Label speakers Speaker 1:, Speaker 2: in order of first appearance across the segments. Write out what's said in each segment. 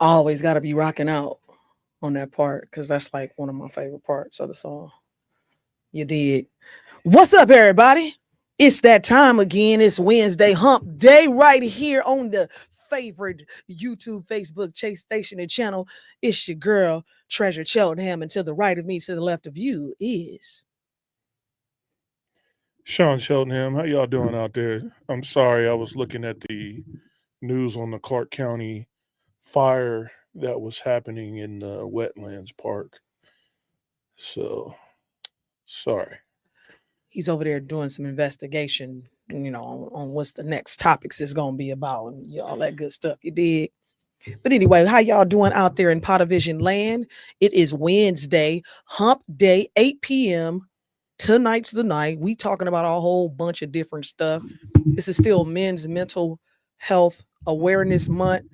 Speaker 1: Always got to be rocking out on that part because that's like one of my favorite parts of the song. You did. What's up, everybody? It's that time again. It's Wednesday Hump Day right here on the favorite YouTube, Facebook, Chase Station, and channel. It's your girl, Treasure Cheltenham, and to the right of me, to the left of you is
Speaker 2: Sean Cheltenham. How y'all doing out there? I'm sorry, I was looking at the news on the Clark County fire that was happening in the Wetlands Park. So, sorry.
Speaker 1: he's over there doing some investigation, on what's the next topics is going to be about and all that good stuff. You did. But anyway, how y'all doing out there in Potavision land? It is Wednesday, Hump Day, 8 p.m. Tonight's the night. We talking about a whole bunch of different stuff. This is still Men's Mental Health Awareness Month.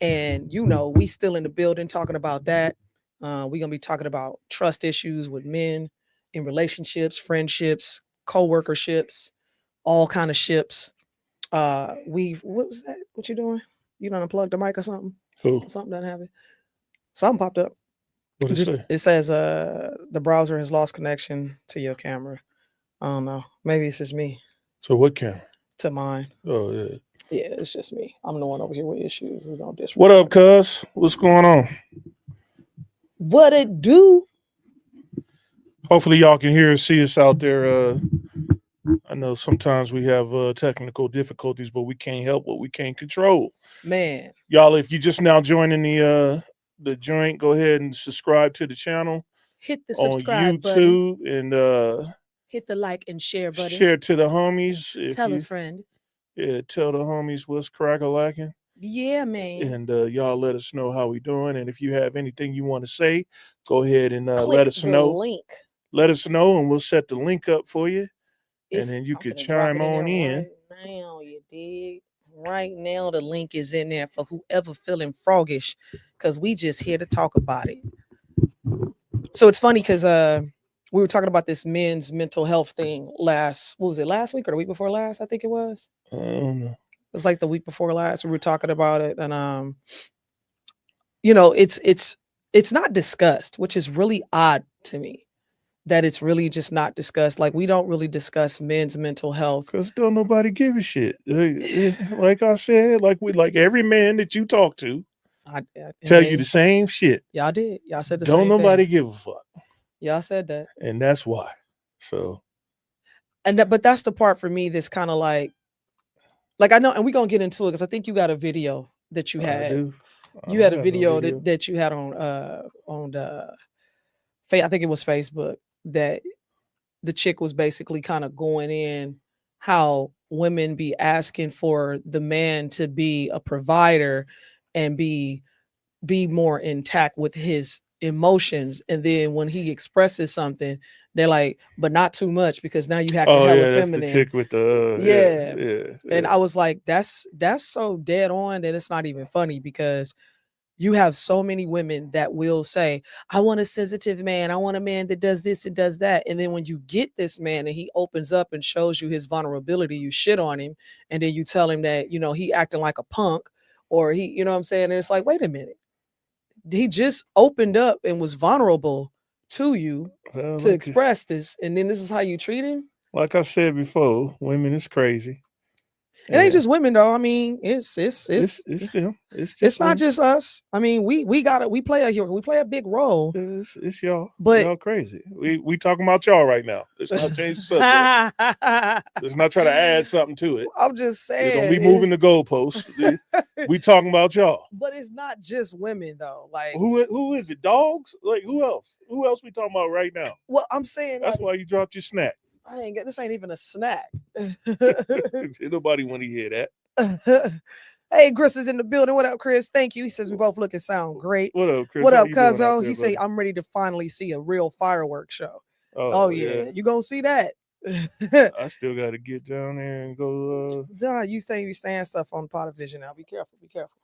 Speaker 1: And, we still in the building talking about that. We're going to be talking about trust issues with men in relationships, friendships, co-workerships, all kind of ships. What was that? What you doing? You done unplugged the mic or something?
Speaker 2: Who?
Speaker 1: Something doesn't have it. Something popped up.
Speaker 2: What did it say?
Speaker 1: It says the browser has lost connection to your camera. I don't know. Maybe it's just me.
Speaker 2: So what camera?
Speaker 1: To mine.
Speaker 2: Oh, yeah.
Speaker 1: Yeah, it's just me. I'm the one over here with issues. We don't disrespect.
Speaker 2: What up, cuz? What's going on?
Speaker 1: What it do?
Speaker 2: Hopefully y'all can hear and see us out there. I know sometimes we have technical difficulties, but we can't help what we can't control.
Speaker 1: Man.
Speaker 2: Y'all, if you just now joining the joint, go ahead and subscribe to the channel.
Speaker 1: Hit the subscribe
Speaker 2: on YouTube button. And
Speaker 1: hit the like and share button.
Speaker 2: Share to the homies.
Speaker 1: Tell a friend.
Speaker 2: Yeah, tell the homies what's crack-a-lacking.
Speaker 1: Yeah, man.
Speaker 2: And y'all let us know how we doing. And if you have anything you want to say, go ahead and
Speaker 1: Click
Speaker 2: let us know.
Speaker 1: Link.
Speaker 2: Let us know, and we'll set the link up for you.
Speaker 1: And
Speaker 2: then you could chime on in.
Speaker 1: Right now, you dig? Right now, the link is in there for whoever feeling froggish, because we just here to talk about it. So it's funny because we were talking about this men's mental health thing last week or the week before last? I think it was.
Speaker 2: I don't know.
Speaker 1: It was like the week before last. We were talking about it, and it's not discussed, which is really odd to me. That it's really just not discussed. Like, we don't really discuss men's mental health.
Speaker 2: Because don't nobody give a shit. Like I said, like every man that you talk to tell you the same shit.
Speaker 1: Y'all did. Y'all said the same thing.
Speaker 2: Don't nobody give a fuck.
Speaker 1: Y'all said that.
Speaker 2: And that's why. So.
Speaker 1: But that's the part for me that's kind of like I know, and we're going to get into it because I think you got a video that you had.
Speaker 2: I do.
Speaker 1: You had a video that you had on the, I think it was Facebook, that the chick was basically kind of going in how women be asking for the man to be a provider and be more intact with his emotions. And then when he expresses something, they're like, but not too much, because now you have to have a feminine.
Speaker 2: That's the chick with the
Speaker 1: yeah. And I was like, that's so dead on that it's not even funny, because you have so many women that will say, I want a sensitive man. I want a man that does this and does that. And then when you get this man and he opens up and shows you his vulnerability, you shit on him. And then you tell him that, he acting like a punk, or he, you know what I'm saying? And it's like, wait a minute. He just opened up and was vulnerable to you to express this. And then this is how you treat him?
Speaker 2: Like I said before, women is crazy.
Speaker 1: It ain't just women though. I mean, it's them. It's not just us. I mean, we play a big role.
Speaker 2: It's y'all.
Speaker 1: But
Speaker 2: y'all crazy. We talking about y'all right now. Let's not change the subject. Let's not try to add something to it.
Speaker 1: I'm just saying.
Speaker 2: Don't be moving the goalposts. We talking about y'all.
Speaker 1: But it's not just women though. Like,
Speaker 2: who is it? Dogs? Like, who else? Who else we talking about right now?
Speaker 1: Well, I'm saying
Speaker 2: that's why you dropped your snack.
Speaker 1: This ain't even a snack.
Speaker 2: Nobody want to hear that.
Speaker 1: Hey, Chris is in the building. What up, Chris? Thank you. He says we both look and sound great.
Speaker 2: What up, Chris?
Speaker 1: What
Speaker 2: How
Speaker 1: up,
Speaker 2: you doing out
Speaker 1: Cuzzo?
Speaker 2: there,
Speaker 1: He say
Speaker 2: buddy?
Speaker 1: I'm ready to finally see a real fireworks show.
Speaker 2: Oh,
Speaker 1: yeah, you gonna see that?
Speaker 2: I still got to get down there and go.
Speaker 1: You say you stand stuff on Pot of Vision now. Be careful. Be careful.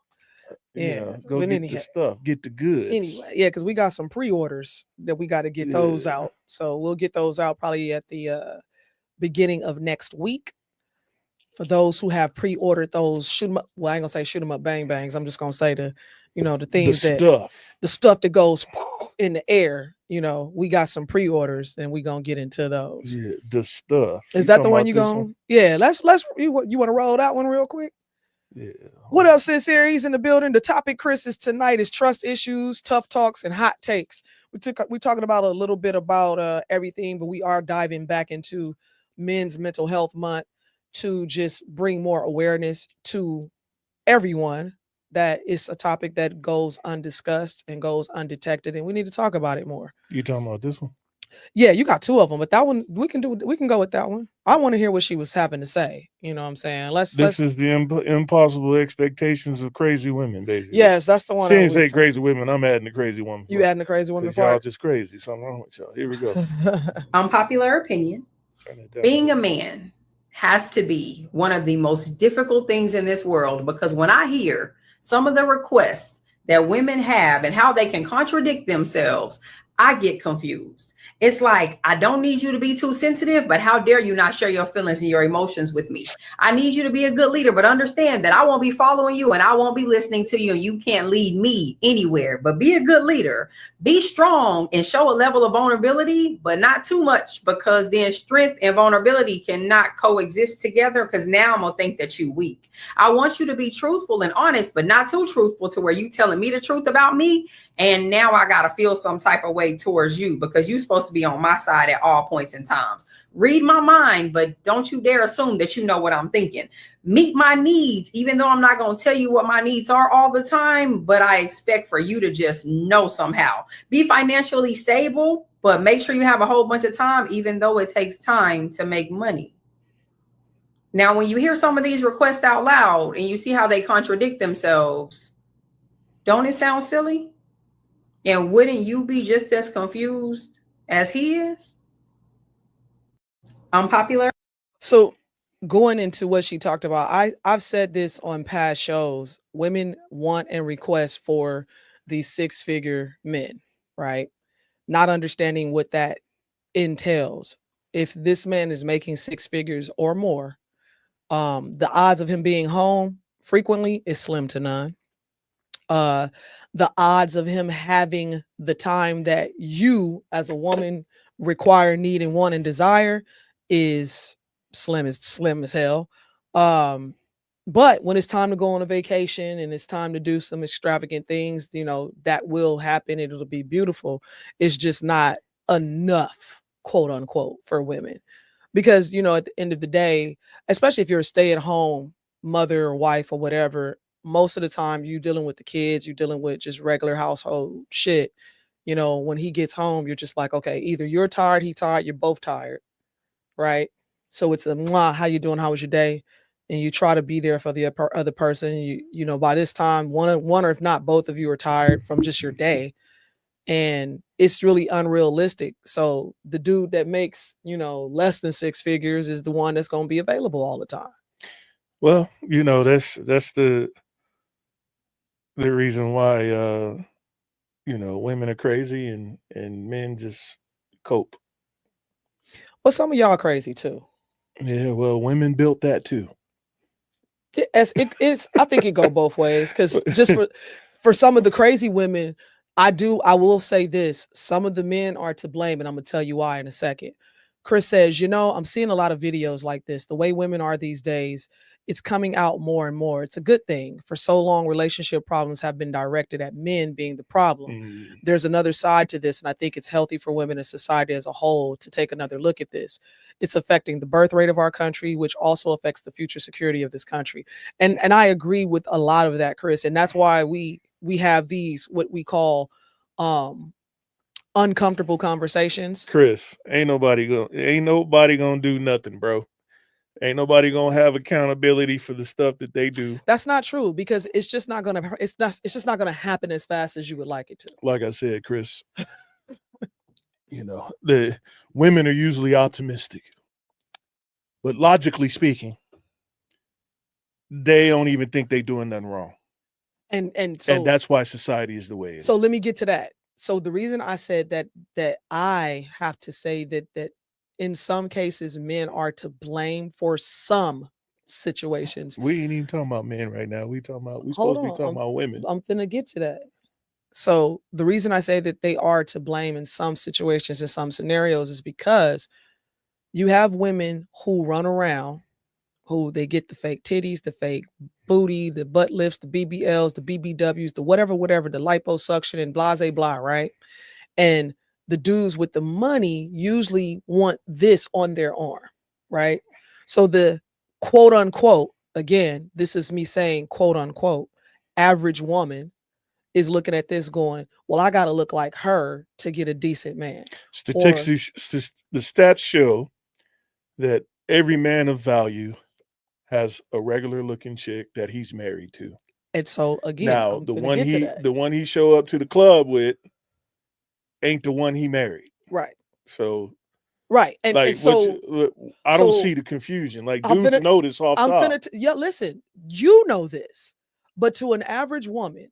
Speaker 1: Yeah,
Speaker 2: Go
Speaker 1: but
Speaker 2: get the stuff, get the goods.
Speaker 1: Anyway, yeah, because we got some pre-orders that we got to get those out. So we'll get those out probably at the beginning of next week. For those who have pre-ordered those, shoot them up. Well, I ain't gonna say shoot them up bang bangs. I'm just gonna say the things the stuff that goes in the air. We got some pre-orders and we gonna get into those.
Speaker 2: Yeah, the stuff.
Speaker 1: Is that the one you going? Yeah, let's you want to roll that one real quick?
Speaker 2: Yeah.
Speaker 1: What up, Sis Series in the building? The topic, Chris, is tonight is trust issues, tough talks, and hot takes. We're talking about a little bit about everything, but we are diving back into Men's Mental Health Month to just bring more awareness to everyone that it's a topic that goes undiscussed and goes undetected, and we need to talk about it more.
Speaker 2: You talking about this one?
Speaker 1: Yeah, you got two of them, but that one we can go with that one. I want to hear what she was having to say. You know what I'm saying?
Speaker 2: This is the impossible expectations of crazy women, basically.
Speaker 1: Yes, that's the one.
Speaker 2: She didn't say crazy women. I'm adding the crazy woman.
Speaker 1: You adding the crazy woman part?
Speaker 2: Y'all just crazy. Something wrong with y'all. Here we go.
Speaker 3: Unpopular opinion. Being a man has to be one of the most difficult things in this world, because when I hear some of the requests that women have and how they can contradict themselves, I get confused. It's like, I don't need you to be too sensitive, but how dare you not share your feelings and your emotions with me? I need you to be a good leader, but understand that I won't be following you and I won't be listening to you, and you can't lead me anywhere. But be a good leader, be strong, and show a level of vulnerability, but not too much, because then strength and vulnerability cannot coexist together, because now I'm gonna think that you're weak. I want you to be truthful and honest, but not too truthful to where you telling me the truth about me, and now I gotta feel some type of way towards you because you're supposed to be on my side at all points in times. Read my mind, but don't you dare assume that you know what I'm thinking. Meet my needs, even though I'm not going to tell you what my needs are all the time, but I expect for you to just know somehow. Be financially stable, but make sure you have a whole bunch of time, even though it takes time to make money. Now, when you hear some of these requests out loud and you see how they contradict themselves, don't it sound silly? And wouldn't you be just as confused as he is? Unpopular.
Speaker 1: So going into what she talked about, I've said this on past shows. Women want and request for these six-figure men, right? Not understanding what that entails. If this man is making six figures or more, the odds of him being home frequently is slim to none. The odds of him having the time that you as a woman require, need, and want and desire is slim as hell. But when it's time to go on a vacation and it's time to do some extravagant things, that will happen. It'll be beautiful. It's just not enough, quote unquote, for women. Because, at the end of the day, especially if you're a stay-at-home mother or wife or whatever, most of the time you're dealing with the kids, you're dealing with just regular household shit. When he gets home, you're just like, okay, either you're tired, he tired, you're both tired, right? So it's a mwah, how you doing? How was your day? And you try to be there for the other person. By this time, one or if not both of you are tired from just your day. And it's really unrealistic. So the dude that makes, less than six figures is the one that's going to be available all the time.
Speaker 2: Well, that's the reason why, women are crazy and men just cope.
Speaker 1: Well, some of y'all are crazy too.
Speaker 2: Yeah, well, women built that too.
Speaker 1: I think it go both ways, because just for some of the crazy women, I will say this: some of the men are to blame, and I'm gonna tell you why in a second. Chris says, I'm seeing a lot of videos like this. The way women are these days, it's coming out more and more. It's a good thing. For so long, relationship problems have been directed at men being the problem. There's another side to this, and I think it's healthy for women and society as a whole to take another look at this. It's affecting the birth rate of our country, which also affects the future security of this country. And I agree with a lot of that, Chris. And that's why we have these, what we call uncomfortable conversations.
Speaker 2: Chris, ain't nobody gonna do nothing, bro. Ain't nobody gonna have accountability for the stuff that they do.
Speaker 1: That's not true, because it's just not gonna happen as fast as you would like it to.
Speaker 2: Like I said, Chris, the women are usually optimistic, but logically speaking, they don't even think they're doing nothing wrong.
Speaker 1: And
Speaker 2: And that's why society is the way it is.
Speaker 1: So let me get to that. So the reason I said that I have to say that in some cases men are to blame for some situations.
Speaker 2: We ain't even talking about men right now. We supposed to be talking about women.
Speaker 1: I'm finna get to that. So the reason I say that they are to blame in some situations, in some scenarios, is because you have women who run around, who they get the fake titties, the fake booty, the butt lifts, the BBLs, the BBWs, the whatever, the liposuction and blah, blah, right? And the dudes with the money usually want this on their arm, right? So the quote unquote, again, this is me saying quote unquote, average woman is looking at this going, well, I got to look like her to get a decent man.
Speaker 2: The stats show that every man of value has a regular looking chick that he's married to.
Speaker 1: And so again,
Speaker 2: now the one he show up to the club with ain't the one he married.
Speaker 1: Right.
Speaker 2: So
Speaker 1: right. And so
Speaker 2: I don't see the confusion. Like dudes know this off top.
Speaker 1: Listen, you know this, but to an average woman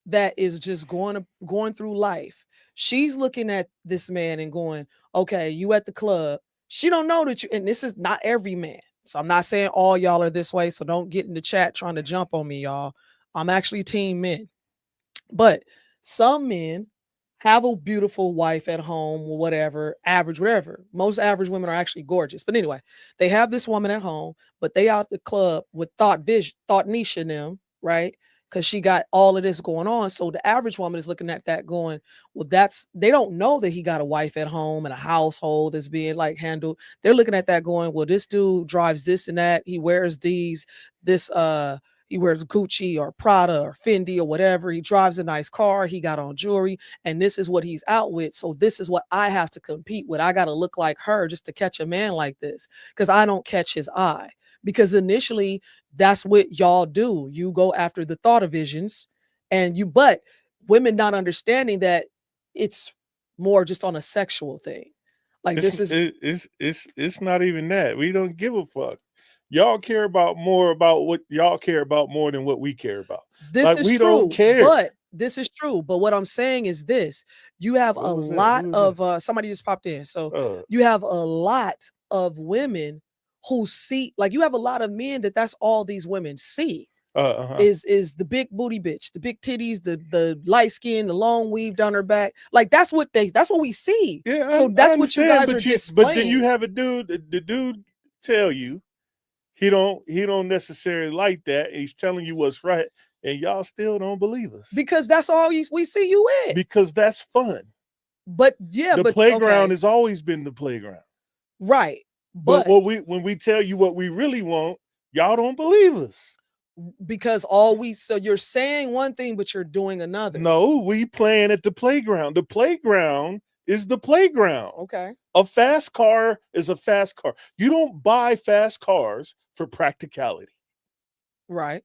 Speaker 1: that is just going through life, she's looking at this man and going, okay, you at the club. She don't know that you, and this is not every man. So I'm not saying all y'all are this way. So don't get in the chat trying to jump on me, y'all. I'm actually team men. But some men have a beautiful wife at home or whatever, average, whatever. Most average women are actually gorgeous. But anyway, they have this woman at home, but they out the club with Thought Nisha in them, right? Because she got all of this going on. So the average woman is looking at that going, well, they don't know that he got a wife at home and a household that's being like handled. They're looking at that going, well, this dude drives this and that. He wears he wears Gucci or Prada or Fendi or whatever. He drives a nice car. He got on jewelry, and this is what he's out with. So this is what I have to compete with. I got to look like her just to catch a man like this, because I don't catch his eye. Because initially, that's what y'all do. You go after the thought of visions, but women not understanding that it's more just on a sexual thing. Like
Speaker 2: it's not even that. We don't give a fuck. Y'all care about what y'all care about more than what we care about. We don't care.
Speaker 1: But this is true. But what I'm saying is this: you have a lot of somebody just popped in. So you have a lot of women who see, like, you have a lot of men that's all these women see. Is the big booty bitch, the big titties, the light skin, the long weave down her back. Like that's what we see.
Speaker 2: Yeah.
Speaker 1: So that's what you guys are displaying.
Speaker 2: But then you have the dude tell you he don't necessarily like that, and he's telling you what's right, and y'all still don't believe us.
Speaker 1: Because that's all we see you in.
Speaker 2: Because that's fun.
Speaker 1: But yeah,
Speaker 2: the playground has always been the playground.
Speaker 1: Right.
Speaker 2: But when we tell you what we really want, y'all don't believe us.
Speaker 1: Because so you're saying one thing, but you're doing another.
Speaker 2: No, we playing at the playground. The playground is the playground.
Speaker 1: Okay.
Speaker 2: A fast car is a fast car. You don't buy fast cars for practicality.
Speaker 1: Right.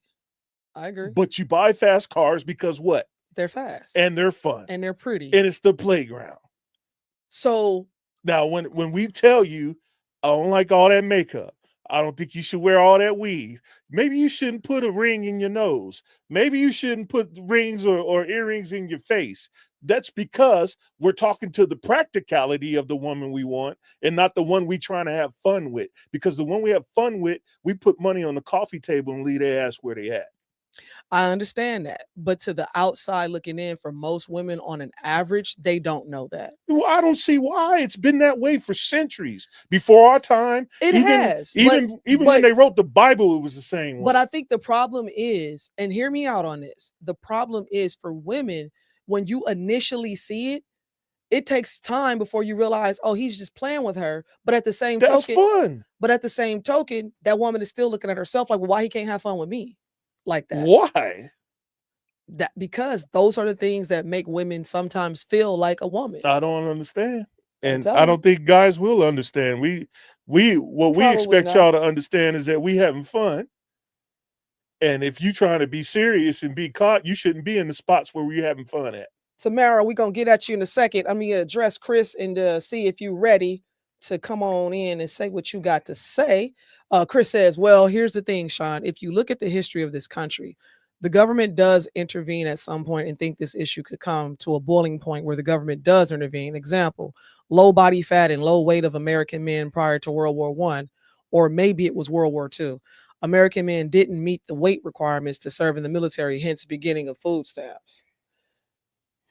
Speaker 1: I agree.
Speaker 2: But you buy fast cars because what?
Speaker 1: They're fast.
Speaker 2: And they're fun.
Speaker 1: And they're pretty.
Speaker 2: And it's the playground.
Speaker 1: So
Speaker 2: now when we tell you, I don't like all that makeup, I don't think you should wear all that weave, maybe you shouldn't put a ring in your nose, maybe you shouldn't put rings or earrings in your face, that's because we're talking to the practicality of the woman we want and not the one we trying to have fun with. Because the one we have fun with, we put money on the coffee table and leave their ass where they at.
Speaker 1: I understand that, but to the outside looking in, for most women on an average, they don't know that.
Speaker 2: Well, I don't see why. It's been that way for centuries. Before our time,
Speaker 1: Even
Speaker 2: when they wrote the Bible, it was the same way.
Speaker 1: But I think the problem is, and hear me out on this, the problem is for women, when you initially see it, it takes time before you realize, oh, he's just playing with her. But at the same
Speaker 2: token,
Speaker 1: fun. But at the same token, that woman is still looking at herself like, well, why he can't have fun with me? Like that.
Speaker 2: Why?
Speaker 1: Because those are the things that make women sometimes feel like a woman.
Speaker 2: I don't understand. And I don't think guys will understand. what we
Speaker 1: Probably
Speaker 2: expect
Speaker 1: not.
Speaker 2: y'all to understand is that we having fun. And if you trying to be serious and be caught, you shouldn't be in the spots where we having fun at.
Speaker 1: Tamara, we're going to get at you in a second. I'm going to address Chris and see if you're ready to come on in and say what you got to say. Chris says, well, here's the thing, Sean. If you look at the history of this country, the government does intervene at some point and think this issue could come to a boiling point where the government does intervene. Example, low body fat and low weight of American men prior to World War I, or maybe it was World War II. American men didn't meet the weight requirements to serve in the military, hence beginning of food stamps.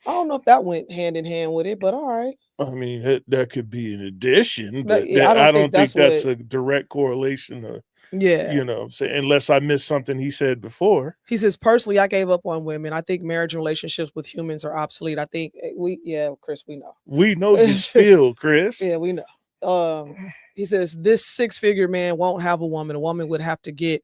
Speaker 1: I don't know if that went hand in hand with it, but all right.
Speaker 2: I mean, that could be an addition, but
Speaker 1: Yeah,
Speaker 2: I don't think that's
Speaker 1: what,
Speaker 2: a direct correlation to,
Speaker 1: yeah.
Speaker 2: you know what I'm saying, unless I missed something he said before.
Speaker 1: He says, personally, I gave up on women. I think marriage and relationships with humans are obsolete. I think Chris, we know.
Speaker 2: We know you spill, Chris.
Speaker 1: Yeah, we know. He says, this 6-figure man won't have a woman. A woman would have to get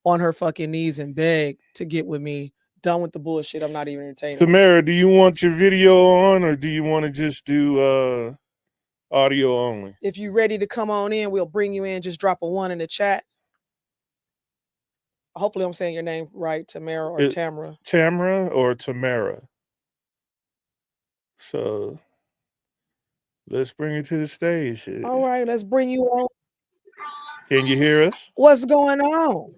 Speaker 1: on her fucking knees and beg to get with me. Done with the bullshit. I'm not even entertaining.
Speaker 2: Tamara, do you want your video on or do you want to just do audio only?
Speaker 1: If you're ready to come on in, we'll bring you in. Just drop a 1 in the chat. Hopefully I'm saying your name right, Tamara or Tamara.
Speaker 2: Tamara or Tamara. So let's bring it to the stage.
Speaker 1: All right, let's bring you on.
Speaker 2: Can you hear us?
Speaker 1: What's going on?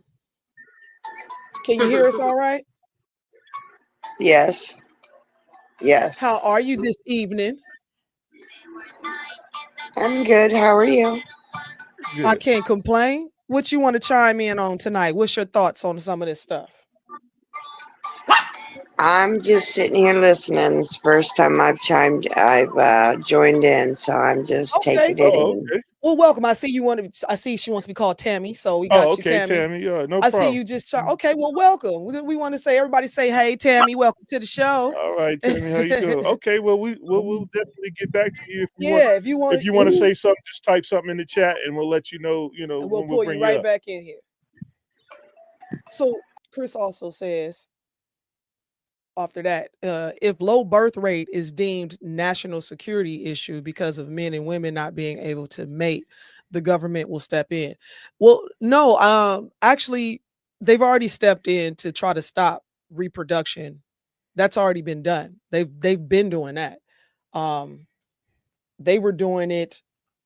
Speaker 1: Can you hear us all right?
Speaker 4: Yes. Yes.
Speaker 1: How are you this evening?
Speaker 4: I'm good. How are you?
Speaker 2: Good.
Speaker 1: I can't complain. What you want to chime in on tonight? What's your thoughts on some of this stuff?
Speaker 4: I'm just sitting here listening. It's the first time I've joined in, so I'm just taking it in.
Speaker 2: Okay.
Speaker 1: Well, welcome. I see she wants to be called Tammy, so we got you, Tammy.
Speaker 2: Yeah, no
Speaker 1: I
Speaker 2: problem.
Speaker 1: see you just okay. Well, welcome. We want to say everybody say, hey, Tammy, welcome to the show.
Speaker 2: All right, Tammy, how you doing? Okay, well, we'll definitely get back to you
Speaker 1: if you want
Speaker 2: to say something, just type something in the chat and we'll let you know. You know,
Speaker 1: and we'll pull you right back in here. So Chris also says, after that, if low birth rate is deemed national security issue because of men and women not being able to mate, the government will step in. Well, no, actually, they've already stepped in to try to stop reproduction. That's already been done. They've been doing that. They were doing it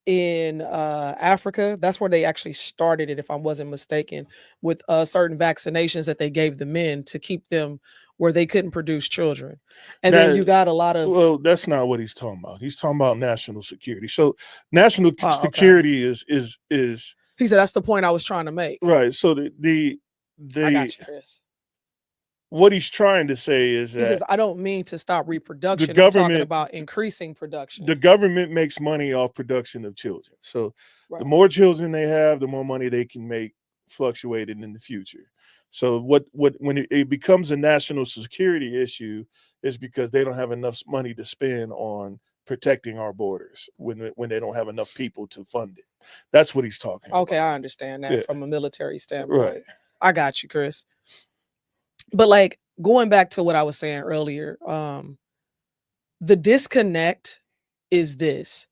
Speaker 1: in Africa. That's where they actually started it, if I wasn't mistaken, with certain vaccinations that they gave the men to keep them where they couldn't produce children. And then you got a lot of...
Speaker 2: Well, that's not what he's talking about. He's talking about national security. So national security is...
Speaker 1: He said that's the point I was trying to make.
Speaker 2: Right. So the
Speaker 1: I got you, Chris.
Speaker 2: What he's trying to say is that...
Speaker 1: He says, I don't mean to stop reproduction.
Speaker 2: I'm
Speaker 1: talking about increasing production.
Speaker 2: The government makes money off production of children. So the more children they have, the more money they can make fluctuating in the future. So when it becomes a national security issue is because they don't have enough money to spend on protecting our borders when they don't have enough people to fund it. That's what he's talking about.
Speaker 1: Okay, I understand that from a military standpoint.
Speaker 2: Right.
Speaker 1: I got you, Chris. But like going back to what I was saying earlier, the disconnect is this.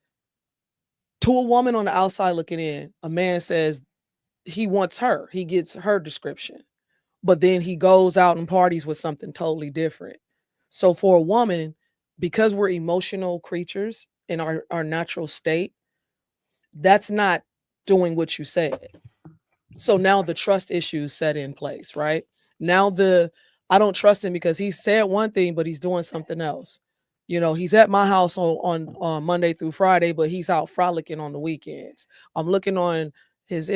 Speaker 1: To a woman on the outside looking in, a man says he wants her. He gets her description. But then he goes out and parties with something totally different. So for a woman, because we're emotional creatures in our natural state, that's not doing what you said. So now the trust issues set in place, right? Now I don't trust him because he said one thing, but he's doing something else. You know, he's at my house on Monday through Friday, but he's out frolicking on the weekends. I'm looking on his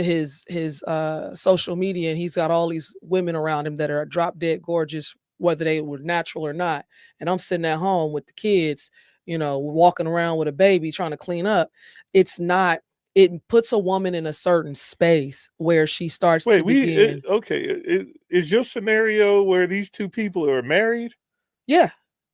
Speaker 1: social media, and he's got all these women around him that are drop dead gorgeous, whether they were natural or not. And I'm sitting at home with the kids, you know, walking around with a baby trying to clean up. It puts a woman in a certain space where she starts to begin.
Speaker 2: Is your scenario where these two people are married?
Speaker 1: Yeah.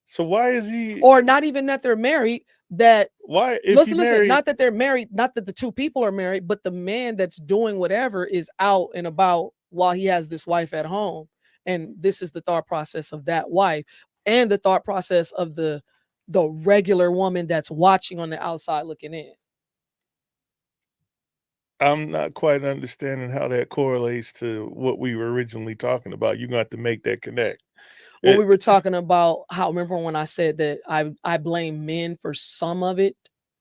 Speaker 2: So why is he?
Speaker 1: Or not even that they're married. Listen, not that they're married, not that the two people are married, but the man that's doing whatever is out and about while he has this wife at home. And this is the thought process of that wife and the thought process of the regular woman that's watching on the outside looking in.
Speaker 2: I'm not quite understanding how that correlates to what we were originally talking about. You're gonna have to make that connect.
Speaker 1: Well,
Speaker 2: It-
Speaker 1: we were talking about how, remember when I said that I blame men for some of it,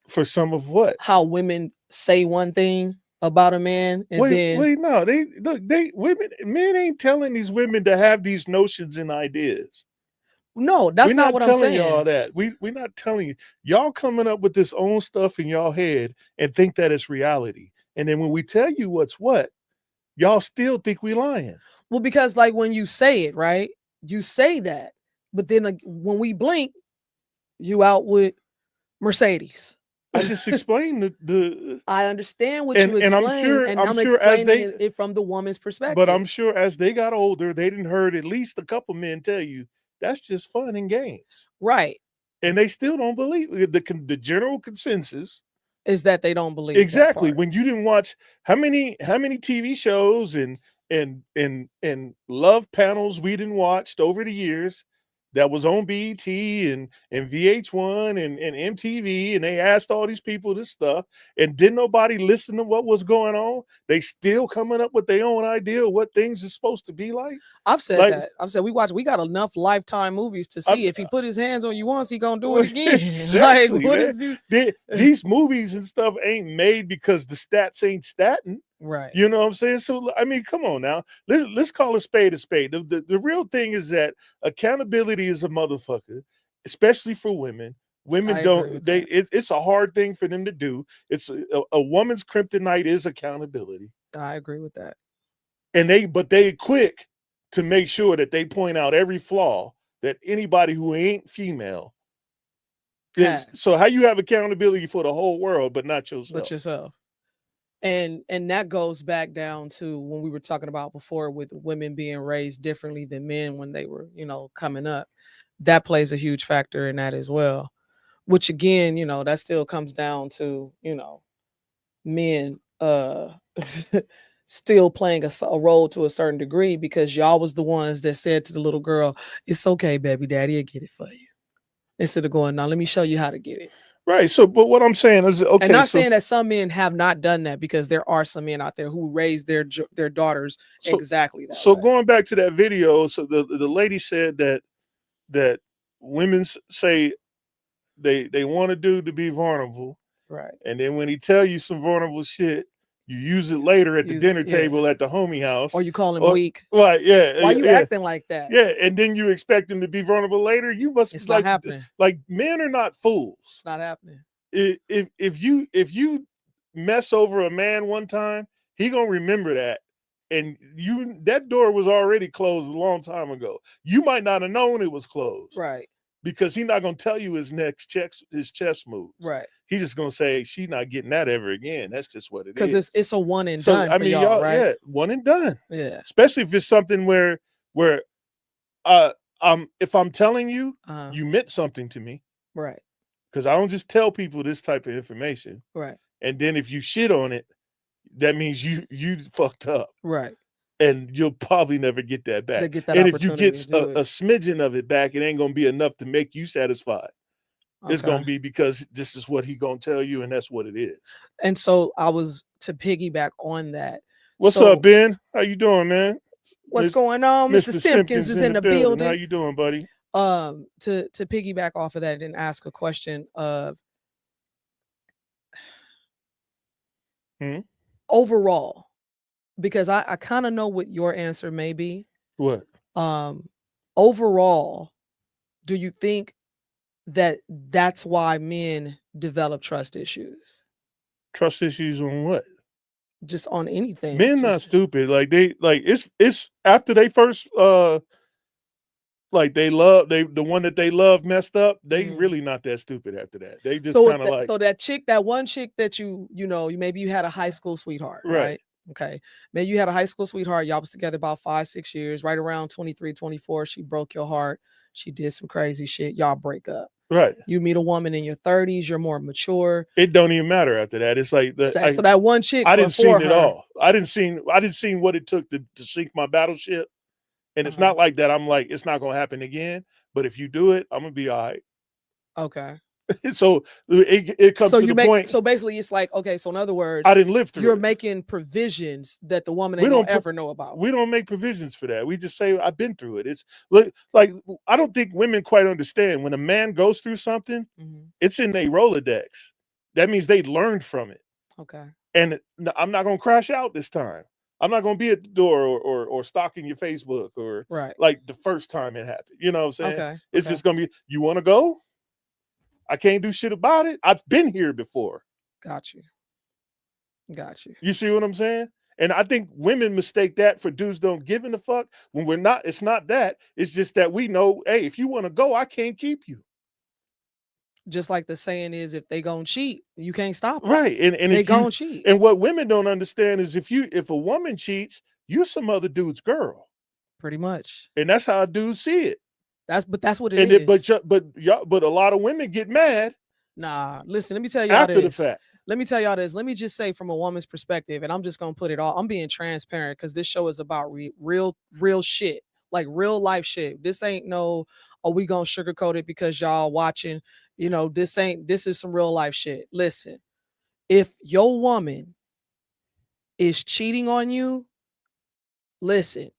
Speaker 2: for some of what?
Speaker 1: how women say one thing about a man and then
Speaker 2: Wait, no, men ain't telling these women to have these notions and ideas.
Speaker 1: no, that's
Speaker 2: We're
Speaker 1: not what I'm
Speaker 2: telling y'all
Speaker 1: saying.
Speaker 2: that. We're not telling you. Y'all coming up with this own stuff in y'all head and think that it's reality. And then when we tell you what's what, y'all still think we lying.
Speaker 1: Well, because like when you say it, right? You say that, but then when we blink, you out with Mercedes.
Speaker 2: I just explained the
Speaker 1: I understand what
Speaker 2: and,
Speaker 1: you
Speaker 2: and I'm
Speaker 1: explain,
Speaker 2: sure
Speaker 1: and
Speaker 2: I'm
Speaker 1: I'm
Speaker 2: sure as
Speaker 1: explaining
Speaker 2: they
Speaker 1: it from the woman's perspective.
Speaker 2: but I'm sure as they got older, they didn't heard at least a couple men tell you that's just fun and games.
Speaker 1: Right.
Speaker 2: And they still don't believe the general consensus
Speaker 1: Is that they don't believe that
Speaker 2: exactly
Speaker 1: part.
Speaker 2: when you didn't watch how many TV shows and love panels we didn't watched over the years that was on BET and VH1 and MTV, and they asked all these people this stuff, and didn't nobody listen to what was going on? They still coming up with their own idea of what things are supposed to be like.
Speaker 1: I've said
Speaker 2: Like-
Speaker 1: that. I've said we got enough Lifetime movies to see
Speaker 2: I'm-
Speaker 1: if he put his hands on you once, he gonna do it again.
Speaker 2: Exactly,
Speaker 1: like what
Speaker 2: man.
Speaker 1: is you
Speaker 2: These movies and stuff ain't made because the stats ain't statting.
Speaker 1: right?
Speaker 2: You know what I'm saying? So I mean, come on now. Let's call a spade a spade. The real thing is that accountability is a motherfucker, especially for women. Women
Speaker 1: I agree
Speaker 2: don't
Speaker 1: with
Speaker 2: they
Speaker 1: that.
Speaker 2: it's a hard thing for them to do. It's a woman's kryptonite is accountability.
Speaker 1: I agree with that.
Speaker 2: And they quick to make sure that they point out every flaw that anybody who ain't female is.
Speaker 1: Has.
Speaker 2: So how you have accountability for the whole world but not yourself?
Speaker 1: But yourself. And that goes back down to when we were talking about before with women being raised differently than men when they were, coming up. That plays a huge factor in that as well. Which again, that still comes down to, men still playing a role to a certain degree because y'all was the ones that said to the little girl, "It's okay, baby, daddy will get it for you." Instead of going, "Now let me show you how to get it."
Speaker 2: Right. So, but what I'm saying is, okay.
Speaker 1: And not saying that some men have not done that, because there are some men out there who raise their daughters exactly that way.
Speaker 2: Going back to that video, so the lady said that women say they want a dude to be vulnerable,
Speaker 1: Right.
Speaker 2: and then when he tell you some vulnerable shit, you use it later at the dinner table at the homie house,
Speaker 1: or you call him weak.
Speaker 2: Right? Yeah.
Speaker 1: Why you acting like that?
Speaker 2: Yeah, and then you expect him to be vulnerable later. You must.
Speaker 1: It's
Speaker 2: like,
Speaker 1: not happening.
Speaker 2: Like men are not fools.
Speaker 1: It's not happening.
Speaker 2: If you mess over a man one time, he gonna remember that, and that door was already closed a long time ago. You might not have known it was closed,
Speaker 1: Right?
Speaker 2: Because he's not gonna tell you his next chess moves.
Speaker 1: Right.
Speaker 2: He's just gonna say she's not getting that ever again. That's just what it is.
Speaker 1: Because it's a one and done.
Speaker 2: I mean,
Speaker 1: for y'all, right?
Speaker 2: Yeah, one and done.
Speaker 1: Yeah.
Speaker 2: Especially if it's something where if I'm telling you, you meant something to me.
Speaker 1: Right.
Speaker 2: Because I don't just tell people this type of information.
Speaker 1: Right.
Speaker 2: And then if you shit on it, that means you fucked up.
Speaker 1: Right.
Speaker 2: And you'll probably never get that back.
Speaker 1: And
Speaker 2: if you get a smidgen of it back, it ain't gonna be enough to make you satisfied. Okay. It's gonna be because this is what he gonna tell you, and that's what it is.
Speaker 1: And so I was to piggyback on that.
Speaker 2: What's up, Ben? How you doing, man?
Speaker 1: What's going on? Mr. Simpkins is in the building.
Speaker 2: How you doing, buddy?
Speaker 1: To piggyback off of that and ask a question of overall, because I kind of know what your answer may be.
Speaker 2: What?
Speaker 1: Overall, do you think that that's why men develop trust issues?
Speaker 2: Trust issues on what?
Speaker 1: Just on anything.
Speaker 2: Men not stupid. Like it's after they first the one that they love messed up. They really not that stupid after that. They just kind of
Speaker 1: so that one chick that you maybe you had a high school sweetheart, right? Okay. Maybe you had a high school sweetheart. Y'all was together about 5-6 years, right around 23, 24. She broke your heart. She did some crazy shit. Y'all break up.
Speaker 2: Right.
Speaker 1: You meet a woman in your 30s. You're more mature.
Speaker 2: It don't even matter after that. It's like
Speaker 1: so that one chick.
Speaker 2: I didn't see it all. I didn't see what it took to sink my battleship. And it's not like that. I'm like, it's not gonna happen again. But if you do it, I'm gonna be all right.
Speaker 1: Okay.
Speaker 2: So it comes
Speaker 1: So
Speaker 2: to
Speaker 1: you
Speaker 2: the
Speaker 1: make
Speaker 2: point.
Speaker 1: so basically it's like, okay, so in other words,
Speaker 2: I didn't live through
Speaker 1: you're
Speaker 2: it.
Speaker 1: making provisions that the woman
Speaker 2: We
Speaker 1: ain't gonna
Speaker 2: don't put-
Speaker 1: ever know about.
Speaker 2: We don't make provisions for that. We just say I've been through it. It's like I don't think women quite understand when a man goes through something,
Speaker 1: Mhm.
Speaker 2: it's in their Rolodex. That means they learned from it.
Speaker 1: Okay.
Speaker 2: And I'm not gonna crash out this time. I'm not gonna be at the door or stalking your Facebook or
Speaker 1: Right.
Speaker 2: like the first time it happened. You know what I'm saying?
Speaker 1: Okay.
Speaker 2: It's
Speaker 1: okay.
Speaker 2: just gonna be, you want to go? I can't do shit about it. I've been here before.
Speaker 1: Got you. Got you.
Speaker 2: You see what I'm saying? And I think women mistake that for dudes don't giving a fuck. When we're not, it's not that. It's just that we know, hey, if you want to go, I can't keep you.
Speaker 1: Just like the saying is, if they gonna cheat, you can't stop them.
Speaker 2: Right. And
Speaker 1: They
Speaker 2: if
Speaker 1: gonna cheat.
Speaker 2: and what women don't understand is if a woman cheats, you're some other dude's girl.
Speaker 1: Pretty much.
Speaker 2: And that's how dudes see it.
Speaker 1: That's what it
Speaker 2: And
Speaker 1: is.
Speaker 2: but a lot of women get mad
Speaker 1: Nah, listen, let me tell y'all
Speaker 2: after the
Speaker 1: this.
Speaker 2: fact.
Speaker 1: Let me tell y'all this. Let me just say from a woman's perspective, and I'm just gonna put it all. I'm being transparent because this show is about real shit, like real life shit. This ain't no, are we gonna sugarcoat it because y'all watching? You know, this is some real life shit. Listen, if your woman is cheating on you, listen,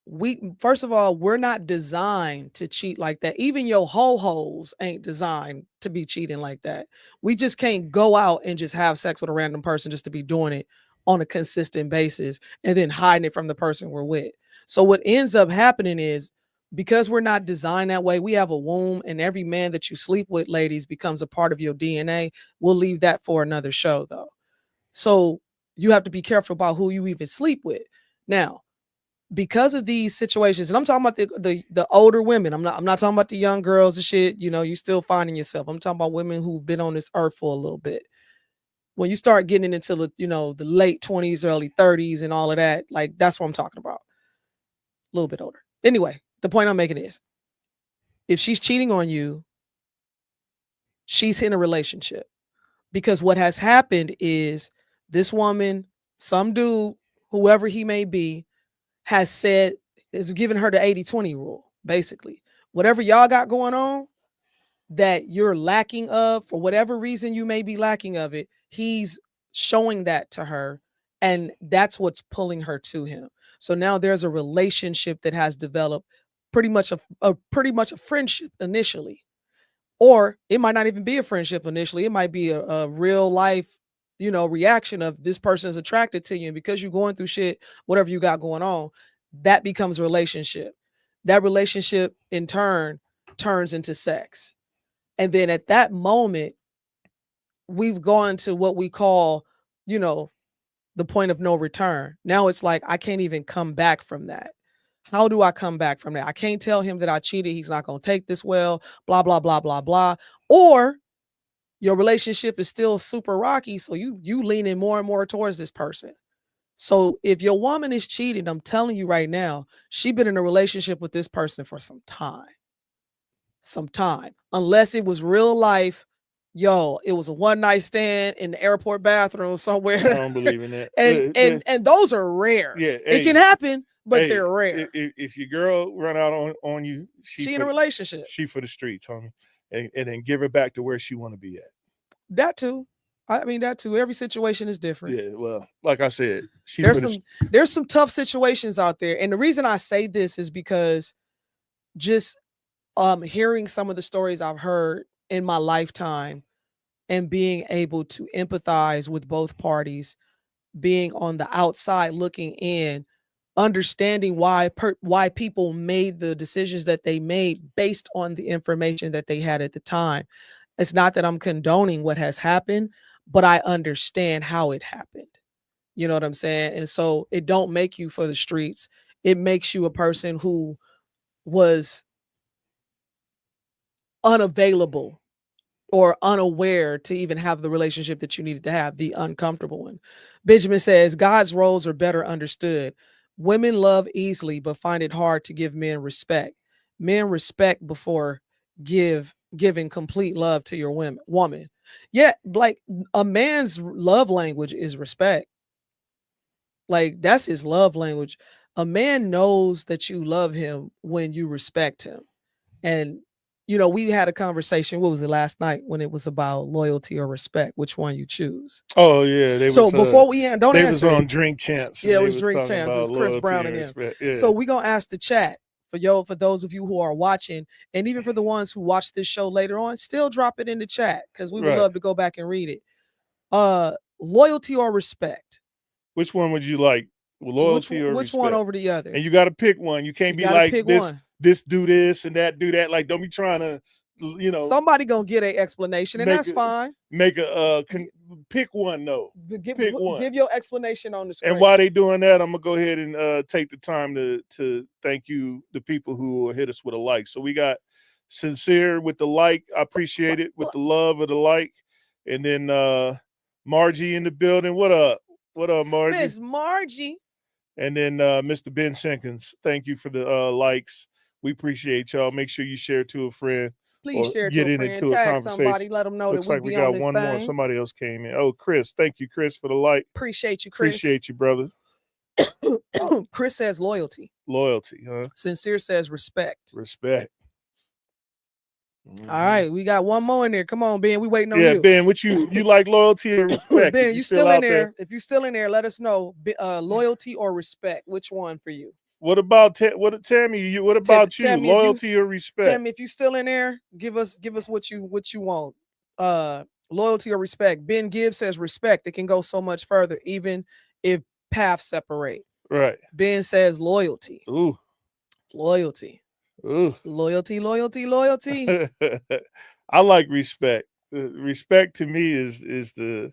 Speaker 1: first of all, we're not designed to cheat like that. Even your ho-hos ain't designed to be cheating like that. We just can't go out and just have sex with a random person just to be doing it on a consistent basis and then hiding it from the person we're with. So what ends up happening is, because we're not designed that way, we have a womb, and every man that you sleep with, ladies, becomes a part of your DNA. We'll leave that for another show though. So you have to be careful about who you even sleep with. Now, because of these situations, and I'm talking about the older women. I'm not talking about the young girls and shit. You know, you still finding yourself. I'm talking about women who've been on this earth for a little bit. When you start getting into the, the late 20s, early 30s, and all of that, like that's what I'm talking about. A little bit older. Anyway, the point I'm making is, if she's cheating on you, she's in a relationship. Because what has happened is this woman, some dude, whoever he may be, has given her the 80-20 rule, basically. Whatever y'all got going on that you're lacking of, for whatever reason you may be lacking of it, he's showing that to her, and that's what's pulling her to him. So now there's a relationship that has developed, pretty much a friendship initially. Or it might not even be a friendship initially. It might be a real life, reaction of this person is attracted to you. And because you're going through shit, whatever you got going on, that becomes a relationship. That relationship in turn turns into sex. And then at that moment, we've gone to what we call, the point of no return. Now it's like, I can't even come back from that. How do I come back from that? I can't tell him that I cheated. He's not going to take this well, blah, blah, blah, blah, blah. Or your relationship is still super rocky. So you leaning more and more towards this person. So if your woman is cheating, I'm telling you right now, she's been in a relationship with this person for some time. Unless it was real life. Yo, it was a one night stand in the airport bathroom somewhere.
Speaker 2: I don't believe in that.
Speaker 1: and those are rare.
Speaker 2: Yeah,
Speaker 1: it can happen, but they're rare.
Speaker 2: If your girl run out on you,
Speaker 1: she in a relationship.
Speaker 2: She for the streets, homie, and then give her back to where she want to be at.
Speaker 1: That too. I mean, that too. Every situation is different.
Speaker 2: Yeah, well, like I said,
Speaker 1: there's some tough situations out there, and the reason I say this is because just hearing some of the stories I've heard in my lifetime and being able to empathize with both parties, being on the outside looking in, understanding why people made the decisions that they made based on the information that they had at the time. It's not that I'm condoning what has happened, but I understand how it happened. You know what I'm saying? And so it don't make you for the streets. It makes you a person who was unavailable or unaware to even have the relationship that you needed to have, the uncomfortable one. Benjamin says, God's roles are better understood. Women love easily, but find it hard to give men respect. Men respect before giving complete love to your woman. Yeah, like a man's love language is respect. Like that's his love language. A man knows that you love him when you respect him. And you know, we had a conversation. What was it last night when it was about loyalty or respect? Which one you choose?
Speaker 2: Oh yeah,
Speaker 1: So before we end, don't
Speaker 2: they
Speaker 1: answer
Speaker 2: was on
Speaker 1: it.
Speaker 2: Drink Champs.
Speaker 1: Yeah, it
Speaker 2: they
Speaker 1: was Drink
Speaker 2: talking
Speaker 1: Champs. It was
Speaker 2: about
Speaker 1: Chris
Speaker 2: loyalty
Speaker 1: Brown and them.
Speaker 2: respect. Yeah.
Speaker 1: So we gonna ask the chat for those of you who are watching, and even for the ones who watch this show later on, still drop it in the chat because we would
Speaker 2: Right.
Speaker 1: love to go back and read it. Loyalty or respect?
Speaker 2: Which one would you like? Loyalty or
Speaker 1: which
Speaker 2: respect?
Speaker 1: one over the other?
Speaker 2: And you got to pick one. You can't
Speaker 1: You
Speaker 2: be
Speaker 1: gotta
Speaker 2: like
Speaker 1: pick
Speaker 2: this.
Speaker 1: one.
Speaker 2: This do this and that do that. Like, don't be trying to, you know,
Speaker 1: Somebody gonna get an explanation, and
Speaker 2: make
Speaker 1: that's
Speaker 2: it-
Speaker 1: fine.
Speaker 2: make a pick one though. Pick one.
Speaker 1: Give your explanation on the screen.
Speaker 2: And while they doing that, I'm gonna go ahead and take the time to thank you, the people who will hit us with a like. So we got Sincere with the like. I appreciate it, with the love of the like. And then Margie in the building. What up? What up, Margie?
Speaker 1: Miss Margie.
Speaker 2: And then Mr. Ben Sinkins, thank you for the likes. We appreciate y'all. Make sure you share to a friend.
Speaker 1: Please
Speaker 2: or
Speaker 1: share it
Speaker 2: get
Speaker 1: to a
Speaker 2: in
Speaker 1: friend.
Speaker 2: into a
Speaker 1: Tag
Speaker 2: conversation.
Speaker 1: somebody. Let them know
Speaker 2: Looks
Speaker 1: that
Speaker 2: like
Speaker 1: we
Speaker 2: we
Speaker 1: be on
Speaker 2: got
Speaker 1: this
Speaker 2: one
Speaker 1: thing.
Speaker 2: more. Somebody else came in. Oh, Chris. Thank you, Chris, for the like.
Speaker 1: Appreciate you, Chris.
Speaker 2: Appreciate you, brother.
Speaker 1: Chris says loyalty.
Speaker 2: Loyalty, huh?
Speaker 1: Sincere says respect.
Speaker 2: Respect.
Speaker 1: All right, we got one more in there. Come on, Ben. We waiting on
Speaker 2: Yeah,
Speaker 1: you.
Speaker 2: Ben, what you like loyalty or respect?
Speaker 1: Ben,
Speaker 2: If
Speaker 1: you still in
Speaker 2: out
Speaker 1: there? If you still in there, let us know. Loyalty or respect? Which one for you?
Speaker 2: What about Tammy? What about you?
Speaker 1: Tammy, if you-
Speaker 2: Loyalty or respect?
Speaker 1: Tammy, if you still in there, give us what you want. Loyalty or respect? Ben Gibbs says respect. It can go so much further, even if paths separate.
Speaker 2: Right.
Speaker 1: Ben says loyalty.
Speaker 2: Ooh.
Speaker 1: Loyalty.
Speaker 2: Ooh.
Speaker 1: Loyalty, loyalty, loyalty.
Speaker 2: I like respect. Respect to me is the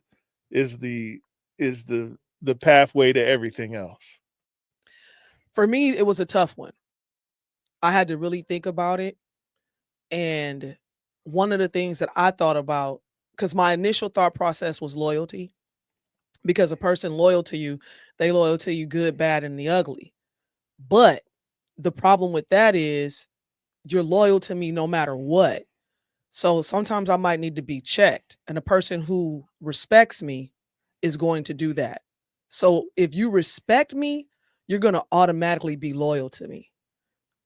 Speaker 2: pathway to everything else.
Speaker 1: For me, it was a tough one. I had to really think about it. And one of the things that I thought about, because my initial thought process was loyalty, because a person loyal to you, they loyal to you good, bad, and the ugly. But the problem with that is you're loyal to me no matter what. So sometimes I might need to be checked. And a person who respects me is going to do that. So if you respect me, you're going to automatically be loyal to me.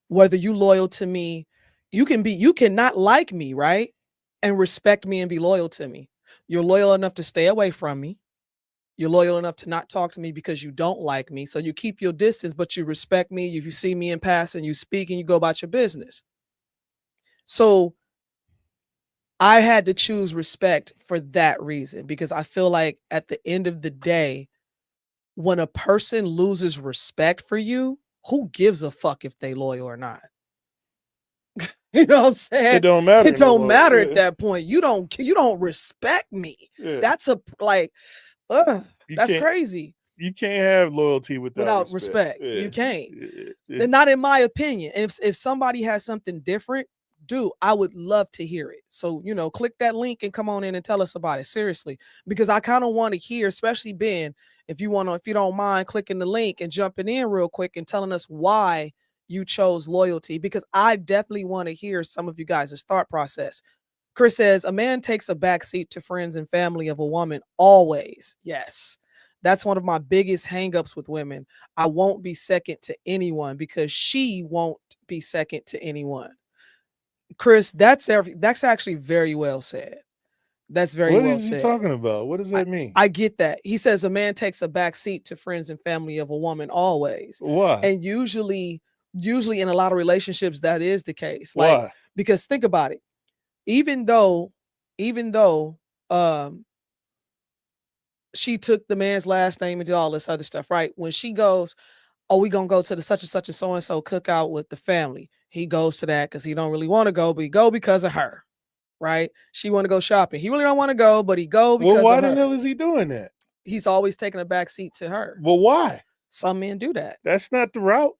Speaker 1: Whether you loyal to me, you cannot like me, right? And respect me and be loyal to me. You're loyal enough to stay away from me. You're loyal enough to not talk to me because you don't like me. So you keep your distance, but you respect me. If you see me in passing, you speak and you go about your business. So I had to choose respect for that reason, because I feel like at the end of the day, when a person loses respect for you, who gives a fuck if they loyal or not? You know what I'm saying?
Speaker 2: It don't matter.
Speaker 1: It don't matter
Speaker 2: Yeah.
Speaker 1: at that point. You don't respect me.
Speaker 2: Yeah.
Speaker 1: That's that's crazy.
Speaker 2: You can't have loyalty without
Speaker 1: respect.
Speaker 2: Yeah.
Speaker 1: You can't.
Speaker 2: Yeah.
Speaker 1: And not in my opinion. And if somebody has something different, dude, I would love to hear it. So, click that link and come on in and tell us about it. Seriously. Because I kind of want to hear, especially Ben, if you don't mind clicking the link and jumping in real quick and telling us why you chose loyalty, because I definitely want to hear some of you guys' thought process. Chris says, a man takes a back seat to friends and family of a woman always. Yes. That's one of my biggest hangups with women. I won't be second to anyone because she won't be second to anyone. Chris, that's actually very well said. That's very well said.
Speaker 2: What is he talking about? What does that mean?
Speaker 1: I get that. He says a man takes a back seat to friends and family of a woman always.
Speaker 2: Why?
Speaker 1: And usually in a lot of relationships, that is the case.
Speaker 2: Why?
Speaker 1: Because think about it. Even though she took the man's last name and did all this other stuff, right? When she goes, oh, we gonna go to the such and such and so cookout with the family. He goes to that because he don't really want to go, but he go because of her, right? She want to go shopping. He really don't want to go, but he go because
Speaker 2: Well, why
Speaker 1: of
Speaker 2: the
Speaker 1: her.
Speaker 2: hell is he doing that?
Speaker 1: He's always taking a back seat to her.
Speaker 2: Well, why?
Speaker 1: Some men do that.
Speaker 2: That's not the route.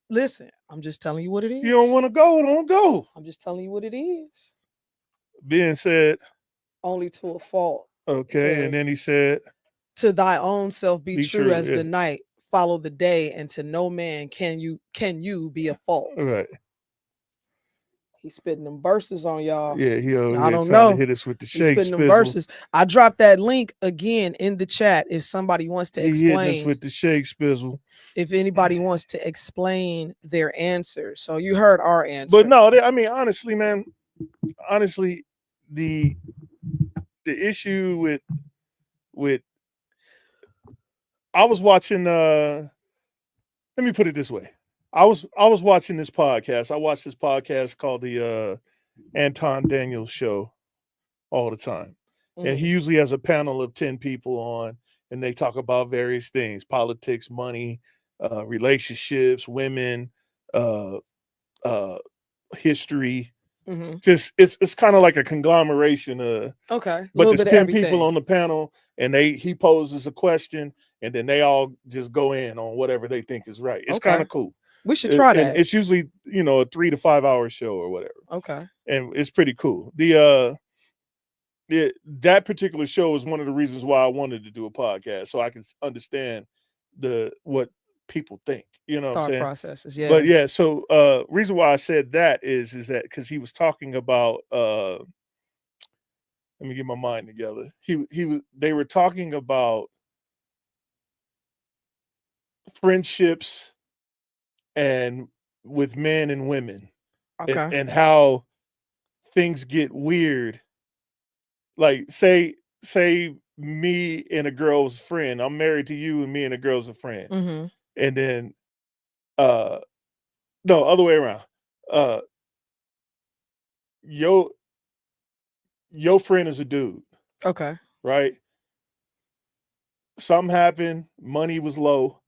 Speaker 1: Listen, I'm just telling you what it is.
Speaker 2: You don't want to go, don't go.
Speaker 1: I'm just telling you what it is.
Speaker 2: Being said,
Speaker 1: only to a fault.
Speaker 2: Okay,
Speaker 1: says,
Speaker 2: and then he said,
Speaker 1: to thy own self be true as
Speaker 2: yeah.
Speaker 1: the night, follow the day, and to no man can you be a fault.
Speaker 2: Right.
Speaker 1: He's spitting them verses on y'all.
Speaker 2: Yeah,
Speaker 1: I don't know.
Speaker 2: Hit us with the
Speaker 1: He's
Speaker 2: shake
Speaker 1: spitting them
Speaker 2: spizzle.
Speaker 1: verses. I dropped that link again in the chat if somebody wants to
Speaker 2: He hitting us
Speaker 1: explain.
Speaker 2: with the shake spizzle.
Speaker 1: If anybody wants to explain their answer. So you heard our answer.
Speaker 2: But no, I mean, honestly, man, honestly, the issue with I was watching. Let me put it this way. I was watching this podcast. I watched this podcast called the Anton Daniels Show all the time. And he usually has a panel of 10 people on, and they talk about various things: politics, money, relationships, women, history. Just it's kind of like a conglomeration of but there's 10 people on the panel, and he poses a question, and then they all just go in on whatever they think is right. It's kind of cool.
Speaker 1: We should try that.
Speaker 2: And it's usually, a 3 to 5 hour show or whatever.
Speaker 1: Okay.
Speaker 2: And it's pretty cool. That particular show is one of the reasons why I wanted to do a podcast, so I can understand what people think, what I'm saying?
Speaker 1: Processes, yeah.
Speaker 2: But yeah, so reason why I said that is that because he was talking about let me get my mind together. They were talking about friendships and with men and women, and how things get weird. Like say me and a girl's friend. I'm married to you, and me and a girl's a friend. And then no, other way around. Your friend is a dude.
Speaker 1: Okay.
Speaker 2: Right? Something happened, money was low.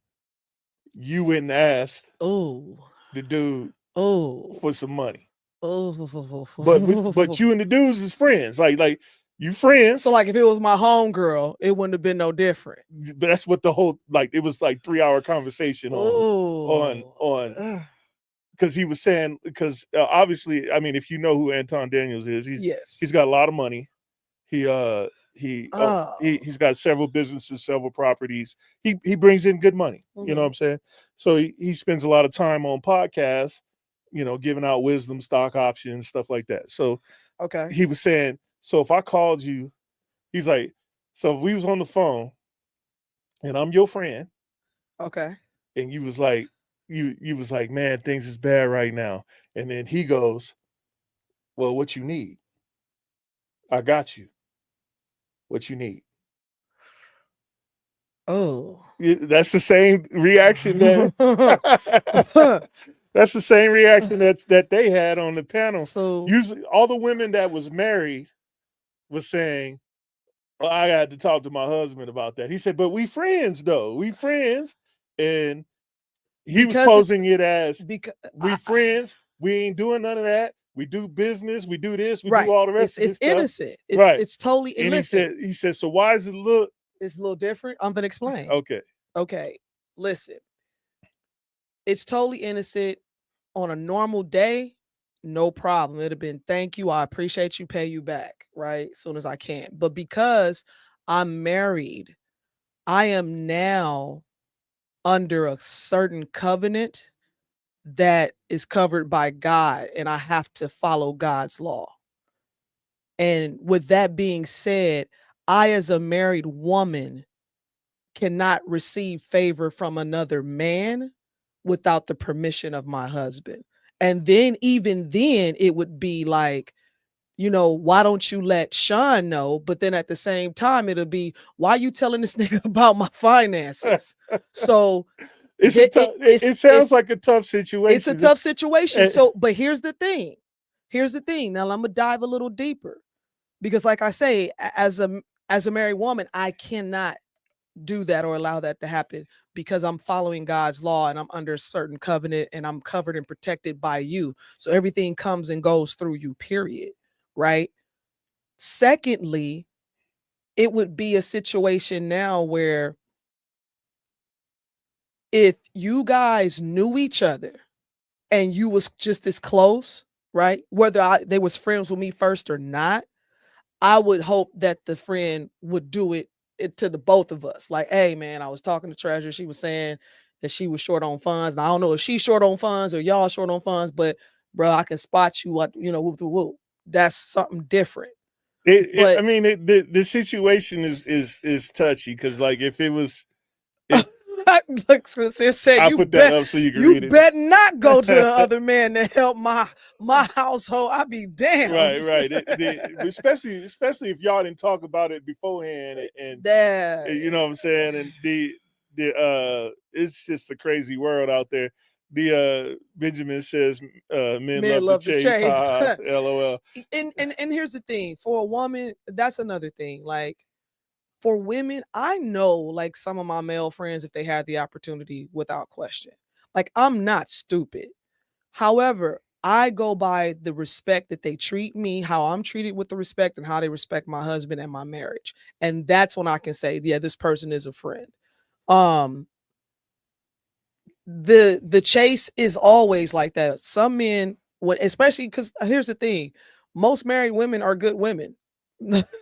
Speaker 2: You went and asked the dude for some money. But you and the dudes is friends. Like you friends.
Speaker 1: So like if it was my homegirl, it wouldn't have been no different.
Speaker 2: That's what the whole it was like 3-hour conversation on because he was saying, because obviously, I mean, if you know who Anton Daniels is, he's got a lot of money. He's got several businesses, several properties. He brings in good money. You know what I'm saying? So he spends a lot of time on podcasts, giving out wisdom, stock options, stuff like that. So he was saying, so if I called you, he's like, so if we was on the phone and I'm your friend, and you was like, you was like, man, things is bad right now. And then he goes, well, what you need? I got you. What you need? That's the same reaction that's the same reaction that they had on the panel.
Speaker 1: So
Speaker 2: usually all the women that was married was saying, well, I had to talk to my husband about that. He said, but we friends though. We friends. And he was posing it as we friends. We ain't doing none of that. We do business. We do this. We do all the rest of this stuff.
Speaker 1: Innocent. It's totally innocent.
Speaker 2: And he said, so why is it look?
Speaker 1: It's a little different. I'm gonna explain.
Speaker 2: Okay.
Speaker 1: Listen, it's totally innocent. On a normal day, no problem. It'd have been thank you. I appreciate you. Pay you back right as soon as I can. But because I'm married, I am now under a certain covenant that is covered by God, and I have to follow God's law. And with that being said, I, as a married woman, cannot receive favor from another man without the permission of my husband. And then even then it would be like, why don't you let Sean know? But then at the same time, it'll be, why you telling this nigga about my finances? So
Speaker 2: it sounds like a tough situation.
Speaker 1: It's a tough situation. So, but here's the thing. Now I'm gonna dive a little deeper, because like I say, as a married woman, I cannot do that or allow that to happen, because I'm following God's law and I'm under a certain covenant and I'm covered and protected by you. So everything comes and goes through you, period. Right? Secondly, it would be a situation now where if you guys knew each other and you was just as close, right? Whether they was friends with me first or not, I would hope that the friend would do it to the both of us. Like, hey man, I was talking to Treasure. She was saying that she was short on funds. And I don't know if she's short on funds or y'all short on funds, but bro, I can spot you what, whoop to whoop. That's something different.
Speaker 2: The situation is touchy, because like if it was
Speaker 1: Look, sincere said
Speaker 2: I
Speaker 1: you
Speaker 2: put that
Speaker 1: bet
Speaker 2: up so you can read
Speaker 1: you
Speaker 2: it.
Speaker 1: bet not go to the other man to help my household. I be damned.
Speaker 2: Right. Especially if y'all didn't talk about it beforehand, and you know what I'm saying. And it's just a crazy world out there. Benjamin says, men love to chase. Ha, LOL.
Speaker 1: And here's the thing: for a woman, that's another thing. Like for women, I know like some of my male friends, if they had the opportunity, without question. Like I'm not stupid. However, I go by the respect that they treat me, how I'm treated with the respect, and how they respect my husband and my marriage. And that's when I can say, yeah, this person is a friend. The chase is always like that. Some men would, especially because here's the thing, most married women are good women.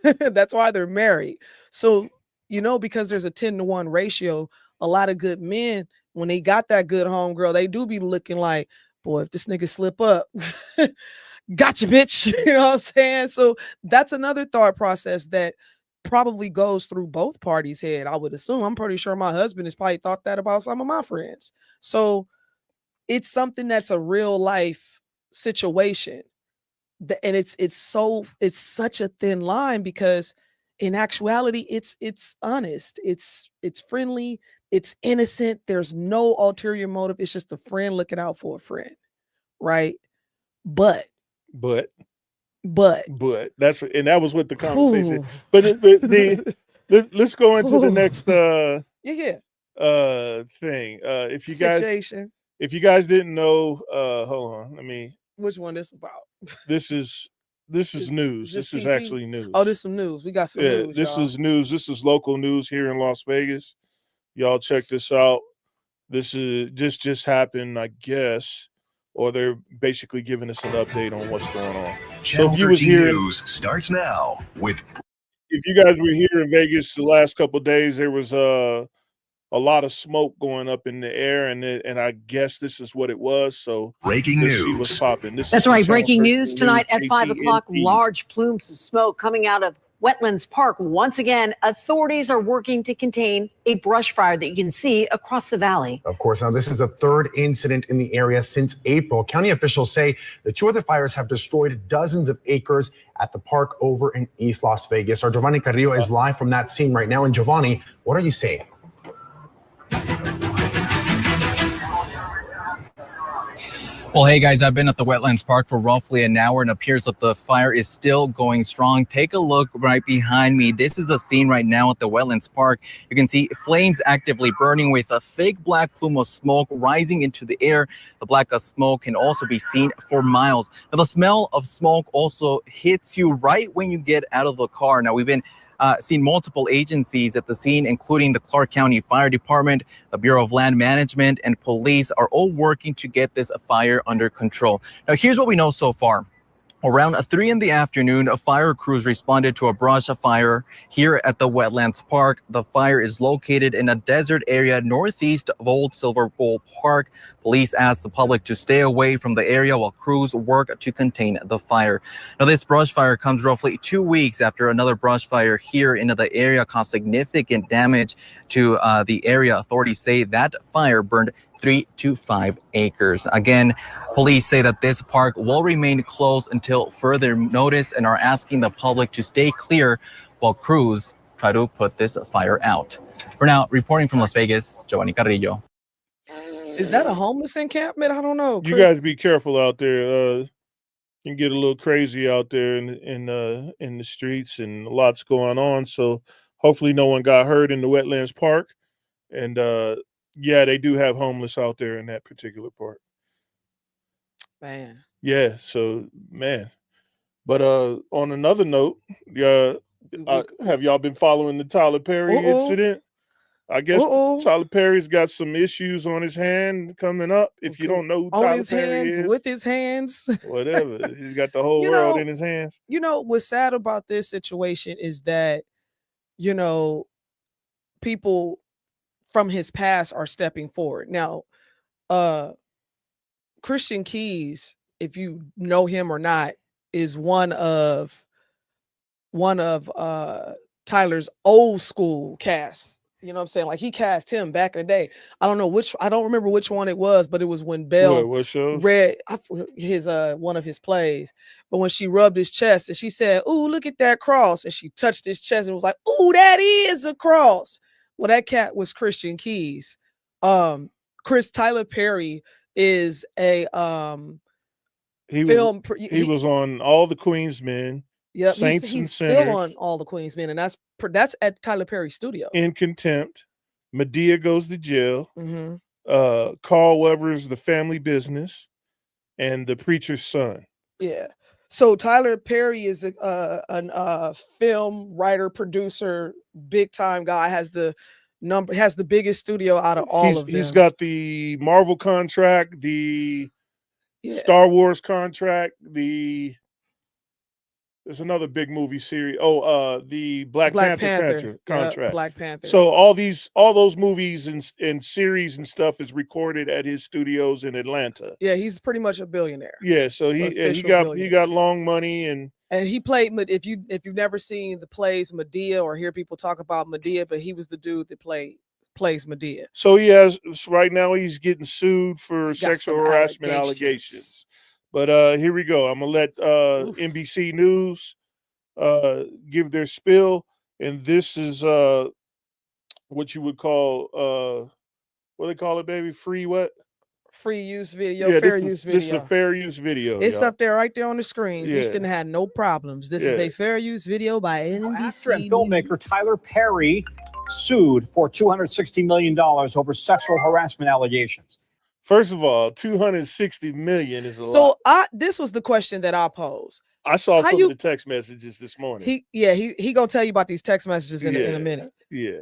Speaker 1: That's why they're married. So, because there's a 10-to-1 ratio, a lot of good men, when they got that good home girl, they do be looking like, boy, if this nigga slip up, gotcha, bitch. You know what I'm saying? So that's another thought process that probably goes through both parties' head, I would assume. I'm pretty sure my husband has probably thought that about some of my friends. So it's something that's a real life situation. And it's such a thin line, because in actuality, it's honest, it's friendly, it's innocent. There's no ulterior motive. It's just a friend looking out for a friend, right? But
Speaker 2: that was what the conversation.
Speaker 1: Ooh.
Speaker 2: But let's go into the next
Speaker 1: yeah
Speaker 2: thing. If you
Speaker 1: situation.
Speaker 2: guys didn't know, hold on,
Speaker 1: Which one this about?
Speaker 2: This is news. This is
Speaker 1: TP?
Speaker 2: actually news.
Speaker 1: Oh, this some news. We got some news.
Speaker 2: This
Speaker 1: y'all.
Speaker 2: is news. This is local news here in Las Vegas. Y'all check this out. This just happened, I guess, or they're basically giving us an update on what's going on.
Speaker 5: Channel 13 News starts now with.
Speaker 2: If you guys were here in Vegas the last couple of days, there was a lot of smoke going up in the air, and I guess this is what it was. So
Speaker 5: breaking
Speaker 2: let's see
Speaker 5: news.
Speaker 2: what's popping.
Speaker 6: That's right. Breaking news tonight at 5
Speaker 2: KTNT.
Speaker 6: o'clock. Large plumes of smoke coming out of Wetlands Park. Once again, authorities are working to contain a brush fire that you can see across the valley.
Speaker 7: Of course, now this is the third incident in the area since April. County officials say the two other fires have destroyed dozens of acres at the park over in East Las Vegas. Our Giovanni Carrillo is live from that scene right now. And Giovanni, what are you saying?
Speaker 8: Well, hey guys, I've been at the Wetlands Park for roughly an hour, and it appears that the fire is still going strong. Take a look right behind me. This is a scene right now at the Wetlands Park. You can see flames actively burning with a thick black plume of smoke rising into the air. The black smoke can also be seen for miles. Now, the smell of smoke also hits you right when you get out of the car. Now, we've been seen multiple agencies at the scene, including the Clark County Fire Department, the Bureau of Land Management, and police are all working to get this fire under control. Now, here's what we know so far. Around 3 in the afternoon, fire crews responded to a brush fire here at the Wetlands Park. The fire is located in a desert area northeast of Old Silver Bowl Park. Police asked the public to stay away from the area while crews work to contain the fire. Now, this brush fire comes roughly 2 weeks after another brush fire here in the area caused significant damage to the area. Authorities say that fire burned 3 to 5 acres. Again, police say that this park will remain closed until further notice and are asking the public to stay clear while crews try to put this fire out. For now, reporting from Las Vegas, Giovanni Carrillo.
Speaker 1: Is that a homeless encampment? I don't know.
Speaker 2: You got to be careful out there. Can get a little crazy out there in the streets, and lots going on. So hopefully no one got hurt in the Wetlands Park. And yeah, they do have homeless out there in that particular park.
Speaker 1: Man.
Speaker 2: Yeah, so man. But on another note, have y'all been following the Tyler Perry incident? I guess Tyler Perry's got some issues on his hand coming up. If you don't know who Tyler Perry is,
Speaker 1: with his hands,
Speaker 2: whatever, he's got the whole world in his hands.
Speaker 1: What's sad about this situation is that, people from his past are stepping forward. Now, Christian Keys, if you know him or not, is one of Tyler's old school cast You know what I'm saying? Like he cast him back in the day. I don't remember which one it was, but it was when Belle
Speaker 2: What shows?
Speaker 1: read his one of his plays. But when she rubbed his chest and she said, "Ooh, look at that cross," and she touched his chest and was like, "Ooh, that is a cross." Well, that cat was Christian Keys. Tyler Perry is a
Speaker 2: He
Speaker 1: film.
Speaker 2: he was on All the Queen's Men.
Speaker 1: Yeah,
Speaker 2: Saints
Speaker 1: he's
Speaker 2: and
Speaker 1: still
Speaker 2: Sinners.
Speaker 1: on All the Queen's Men, and that's at Tyler Perry's studio.
Speaker 2: In Contempt. Medea Goes to Jail.
Speaker 1: Mm-hmm.
Speaker 2: Carl Weber's The Family Business, and The Preacher's Son.
Speaker 1: Yeah. So Tyler Perry is a film writer, producer, big time guy. Has the biggest studio out of all of them.
Speaker 2: He's got the Marvel contract, the
Speaker 1: Yeah.
Speaker 2: Star Wars contract, there's another big movie series. The Black Panther contract.
Speaker 1: Yeah, Black Panther.
Speaker 2: So all those movies and series and stuff is recorded at his studios in Atlanta.
Speaker 1: Yeah, he's pretty much a billionaire.
Speaker 2: Yeah, so he got long money and
Speaker 1: he played. If you've never seen the plays Medea or hear people talk about Medea, but he was the dude that plays Medea.
Speaker 2: So right now he's getting sued for sexual harassment allegations. But here we go. I'm gonna let NBC News give their spill, and this is what you would call what do they call it, baby? Free what?
Speaker 1: Free use video, fair use video.
Speaker 2: This is a fair use video.
Speaker 1: It's
Speaker 2: y'all.
Speaker 1: up there right there on the screen. You shouldn't have no problems. This is a fair use video by NBC.
Speaker 9: Actor and filmmaker Tyler Perry sued for $260 million over sexual harassment allegations.
Speaker 2: First of all, $260 million is a lot.
Speaker 1: So this was the question that I posed. I
Speaker 2: saw some of the text messages this morning.
Speaker 1: He gonna tell you about these text messages in a minute.
Speaker 2: Yeah.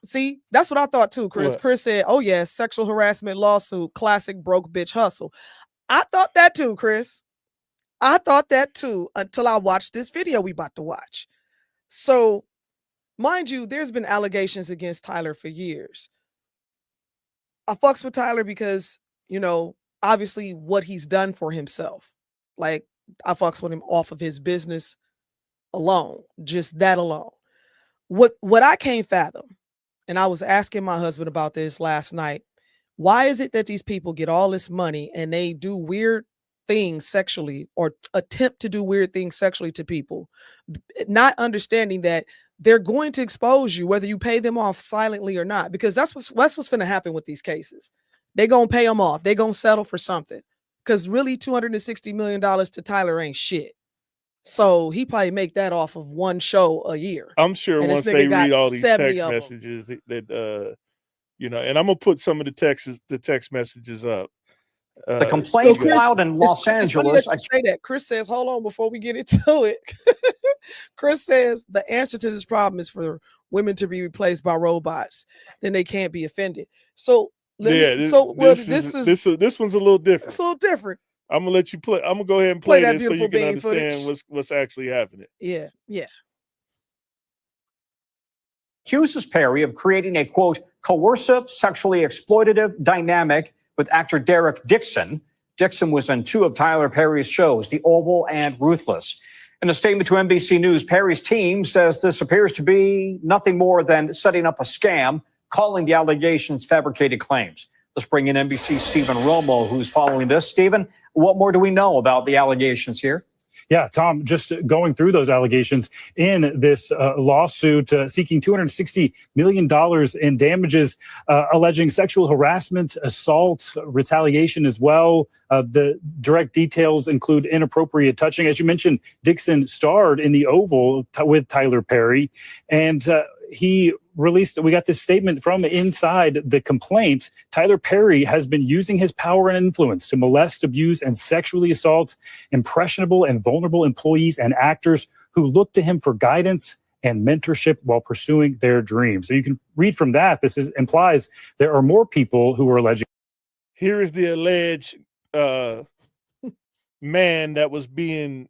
Speaker 1: See, that's what I thought too, Chris.
Speaker 2: What?
Speaker 1: Chris said, "Oh yeah, sexual harassment lawsuit, classic broke bitch hustle." I thought that too, Chris. I thought that too until I watched this video we about to watch. So, mind you, there's been allegations against Tyler for years. I fucks with Tyler because, obviously what he's done for himself. Like, I fucks with him off of his business alone, just that alone. What I can't fathom, and I was asking my husband about this last night, why is it that these people get all this money and they do weird things sexually or attempt to do weird things sexually to people, not understanding that they're going to expose you whether you pay them off silently or not, because that's what's going to happen with these cases. They're going to pay them off. They're going to settle for something, because really $260 million to Tyler ain't shit. So he probably make that off of one show a year.
Speaker 2: I'm sure once they read all these text messages that and I'm gonna put some of the text messages up.
Speaker 9: The complaint filed in Los Angeles.
Speaker 1: Say that. Chris says, hold on before we get into it. Chris says the answer to this problem is for women to be replaced by robots. Then they can't be offended. So this one's a little different. It's a little different.
Speaker 2: I'm gonna let you play. I'm gonna go ahead and play this so you can understand what's actually happening.
Speaker 1: Yeah.
Speaker 9: Accuses Perry of creating a, quote, coercive, sexually exploitative dynamic with actor Derek Dixon. Dixon was in two of Tyler Perry's shows, The Oval and Ruthless. In a statement to NBC News, Perry's team says this appears to be nothing more than setting up a scam, calling the allegations fabricated claims. Let's bring in NBC's Stephen Romo, who's following this. Stephen, what more do we know about the allegations here?
Speaker 10: Yeah, Tom, just going through those allegations in this lawsuit seeking $260 million in damages, alleging sexual harassment, assault, retaliation as well. The direct details include inappropriate touching. As you mentioned, Dixon starred in The Oval with Tyler Perry, and we got this statement from inside the complaint. Tyler Perry has been using his power and influence to molest, abuse, and sexually assault impressionable and vulnerable employees and actors who look to him for guidance and mentorship while pursuing their dreams. So you can read from that. Implies there are more people who are alleging.
Speaker 2: Here is the alleged man that was being,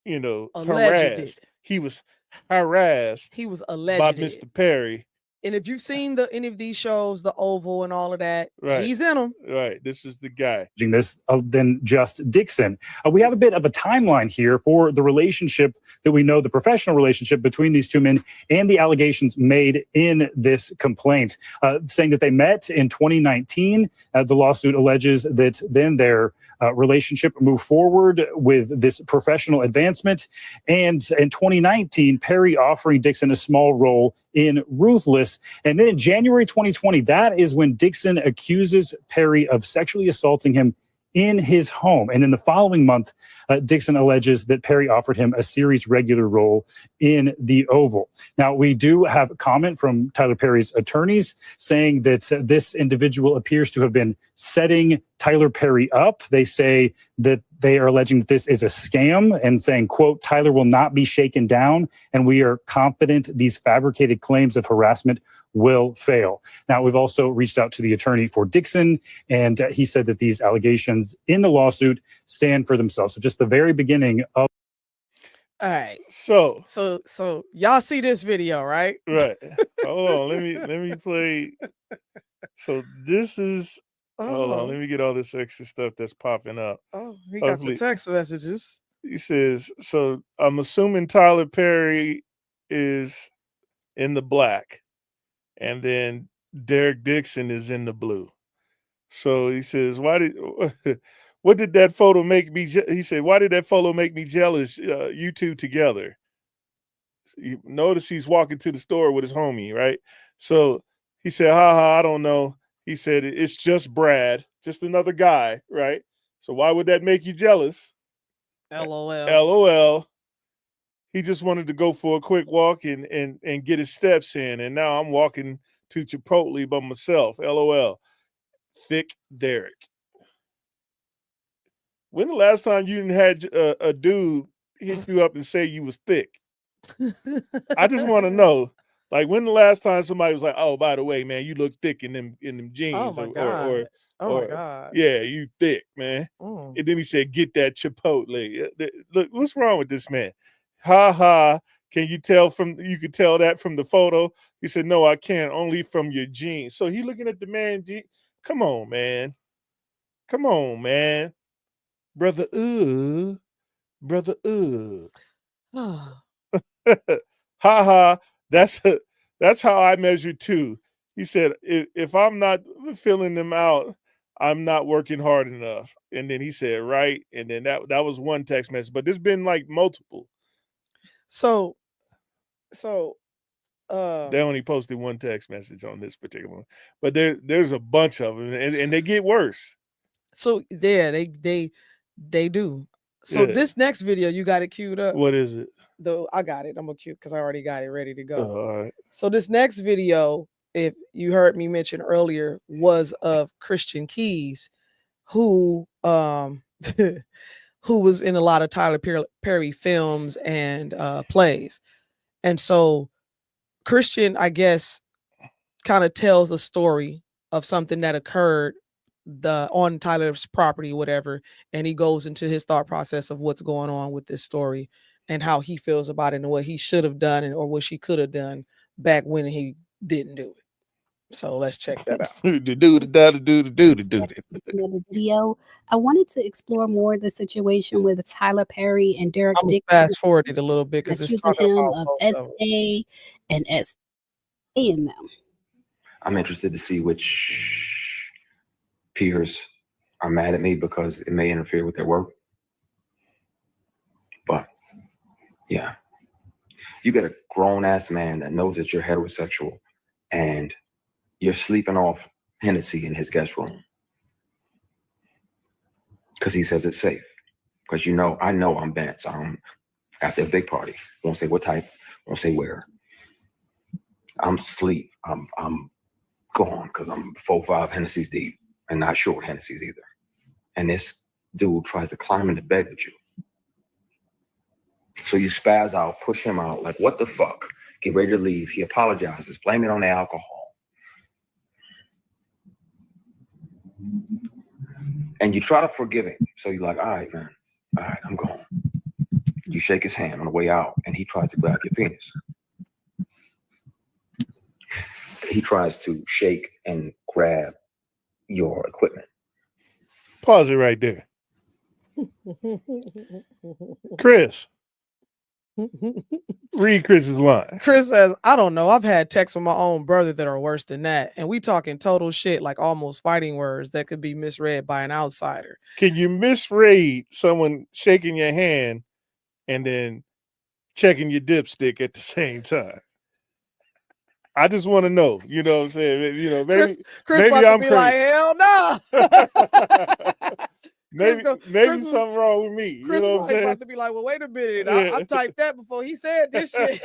Speaker 2: harassed. He was harassed.
Speaker 1: He was alleged
Speaker 2: by Mr. Perry
Speaker 1: And if you've seen any of these shows, The Oval and all of that,
Speaker 2: Right.
Speaker 1: he's in them.
Speaker 2: Right. This is the guy.
Speaker 10: This than just Dixon. We have a bit of a timeline here for the relationship that we know, the professional relationship between these two men and the allegations made in this complaint, saying that they met in 2019. The lawsuit alleges that then their relationship moved forward with this professional advancement. And in 2019, Perry offering Dixon a small role in Ruthless. And then in January 2020, that is when Dixon accuses Perry of sexually assaulting him in his home. And in the following month, Dixon alleges that Perry offered him a series regular role in The Oval. Now, we do have a comment from Tyler Perry's attorneys saying that this individual appears to have been setting Tyler Perry up. They say that they are alleging that this is a scam and saying, quote, Tyler will not be shaken down, and we are confident these fabricated claims of harassment will fail. Now, we've also reached out to the attorney for Dixon, and he said that these allegations in the lawsuit stand for themselves. So just the very beginning of.
Speaker 1: All right.
Speaker 2: So
Speaker 1: y'all see this video, right?
Speaker 2: Right. Hold on. Let me play. So this is. Hold on. Let me get all this extra stuff that's popping up.
Speaker 1: Oh, he got the text messages.
Speaker 2: He says, so I'm assuming Tyler Perry is in the black, and then Derek Dixon is in the blue. So he says, what did that photo make me? He said, why did that photo make me jealous? You two together. You notice he's walking to the store with his homie, right? So he said, I don't know. He said, it's just Brad, just another guy, right? So why would that make you jealous?
Speaker 1: LOL.
Speaker 2: LOL. He just wanted to go for a quick walk and get his steps in. And now I'm walking to Chipotle by myself. LOL. Thick Derek. When the last time you had a dude hit you up and say you was thick? I just want to know. Like, when the last time somebody was like, "Oh, by the way, man, you look thick in them jeans,"
Speaker 1: Oh my god! My god!
Speaker 2: Yeah, you thick, man. And then he said, "Get that Chipotle." Look, what's wrong with this man? Ha ha! Can you tell you could tell that from the photo? He said, "No, I can't. Only from your jeans." So he looking at the man. Come on, man. Come on, man. Brother. Brother. Ha ha. That's how I measure too. He said, if I'm not filling them out, I'm not working hard enough. And then he said, right. And then that was one text message, but there's been like multiple. So they only posted one text message on this particular one, but there's a bunch of them, and they get worse. So
Speaker 1: yeah, they do. So this next video, you got it queued up.
Speaker 2: What is it?
Speaker 1: Though I got it. I'm gonna cue because I already got it ready to go.
Speaker 2: All right.
Speaker 1: So this next video, if you heard me mention earlier, was of Christian Keys, who who was in a lot of Tyler Perry films and plays. And so Christian, I guess, kind of tells a story of something that occurred on Tyler's property, whatever, and he goes into his thought process of what's going on with this story and how he feels about it and what he should have done or what she could have done back when he didn't do it. So let's check that out.
Speaker 11: Video. I wanted to explore more the situation with Tyler Perry and Derek Dixon.
Speaker 1: Fast forward it a little bit because it's talking
Speaker 11: him
Speaker 1: about
Speaker 11: of SA and SA in them.
Speaker 12: I'm interested to see which peers are mad at me because it may interfere with their work. But yeah, you got a grown ass man that knows that you're heterosexual and you're sleeping off Hennessy in his guest room because he says it's safe. Because I know I'm bent, so I'm after a big party. Won't say what type, won't say where. I'm sleep. I'm gone because I'm 4-5 Hennessy's deep and not short Hennessy's either. And this dude tries to climb into bed with you. So you spaz out, push him out, like, what the fuck? Get ready to leave. He apologizes, blame it on the alcohol. And you try to forgive him. So you're like, all right, man. All right, I'm gone. You shake his hand on the way out, and he tries to grab your penis. he tries to shake and grab your equipment.
Speaker 2: Pause it right there. Chris. Read Chris's line.
Speaker 1: Chris says, I don't know. I've had texts from my own brother that are worse than that. And we talking total shit, like almost fighting words that could be misread by an outsider.
Speaker 2: Can you misread someone shaking your hand and then checking your dipstick at the same time? I just want to know, you know what I'm saying? You know, maybe
Speaker 1: Chris
Speaker 2: maybe I'm
Speaker 1: be like, hell no.
Speaker 2: maybe
Speaker 1: Chris
Speaker 2: something wrong with me.
Speaker 1: Chris
Speaker 2: You know what I'm saying?
Speaker 1: about to be like, well, wait a minute.
Speaker 2: Yeah.
Speaker 1: I typed that before he said this shit.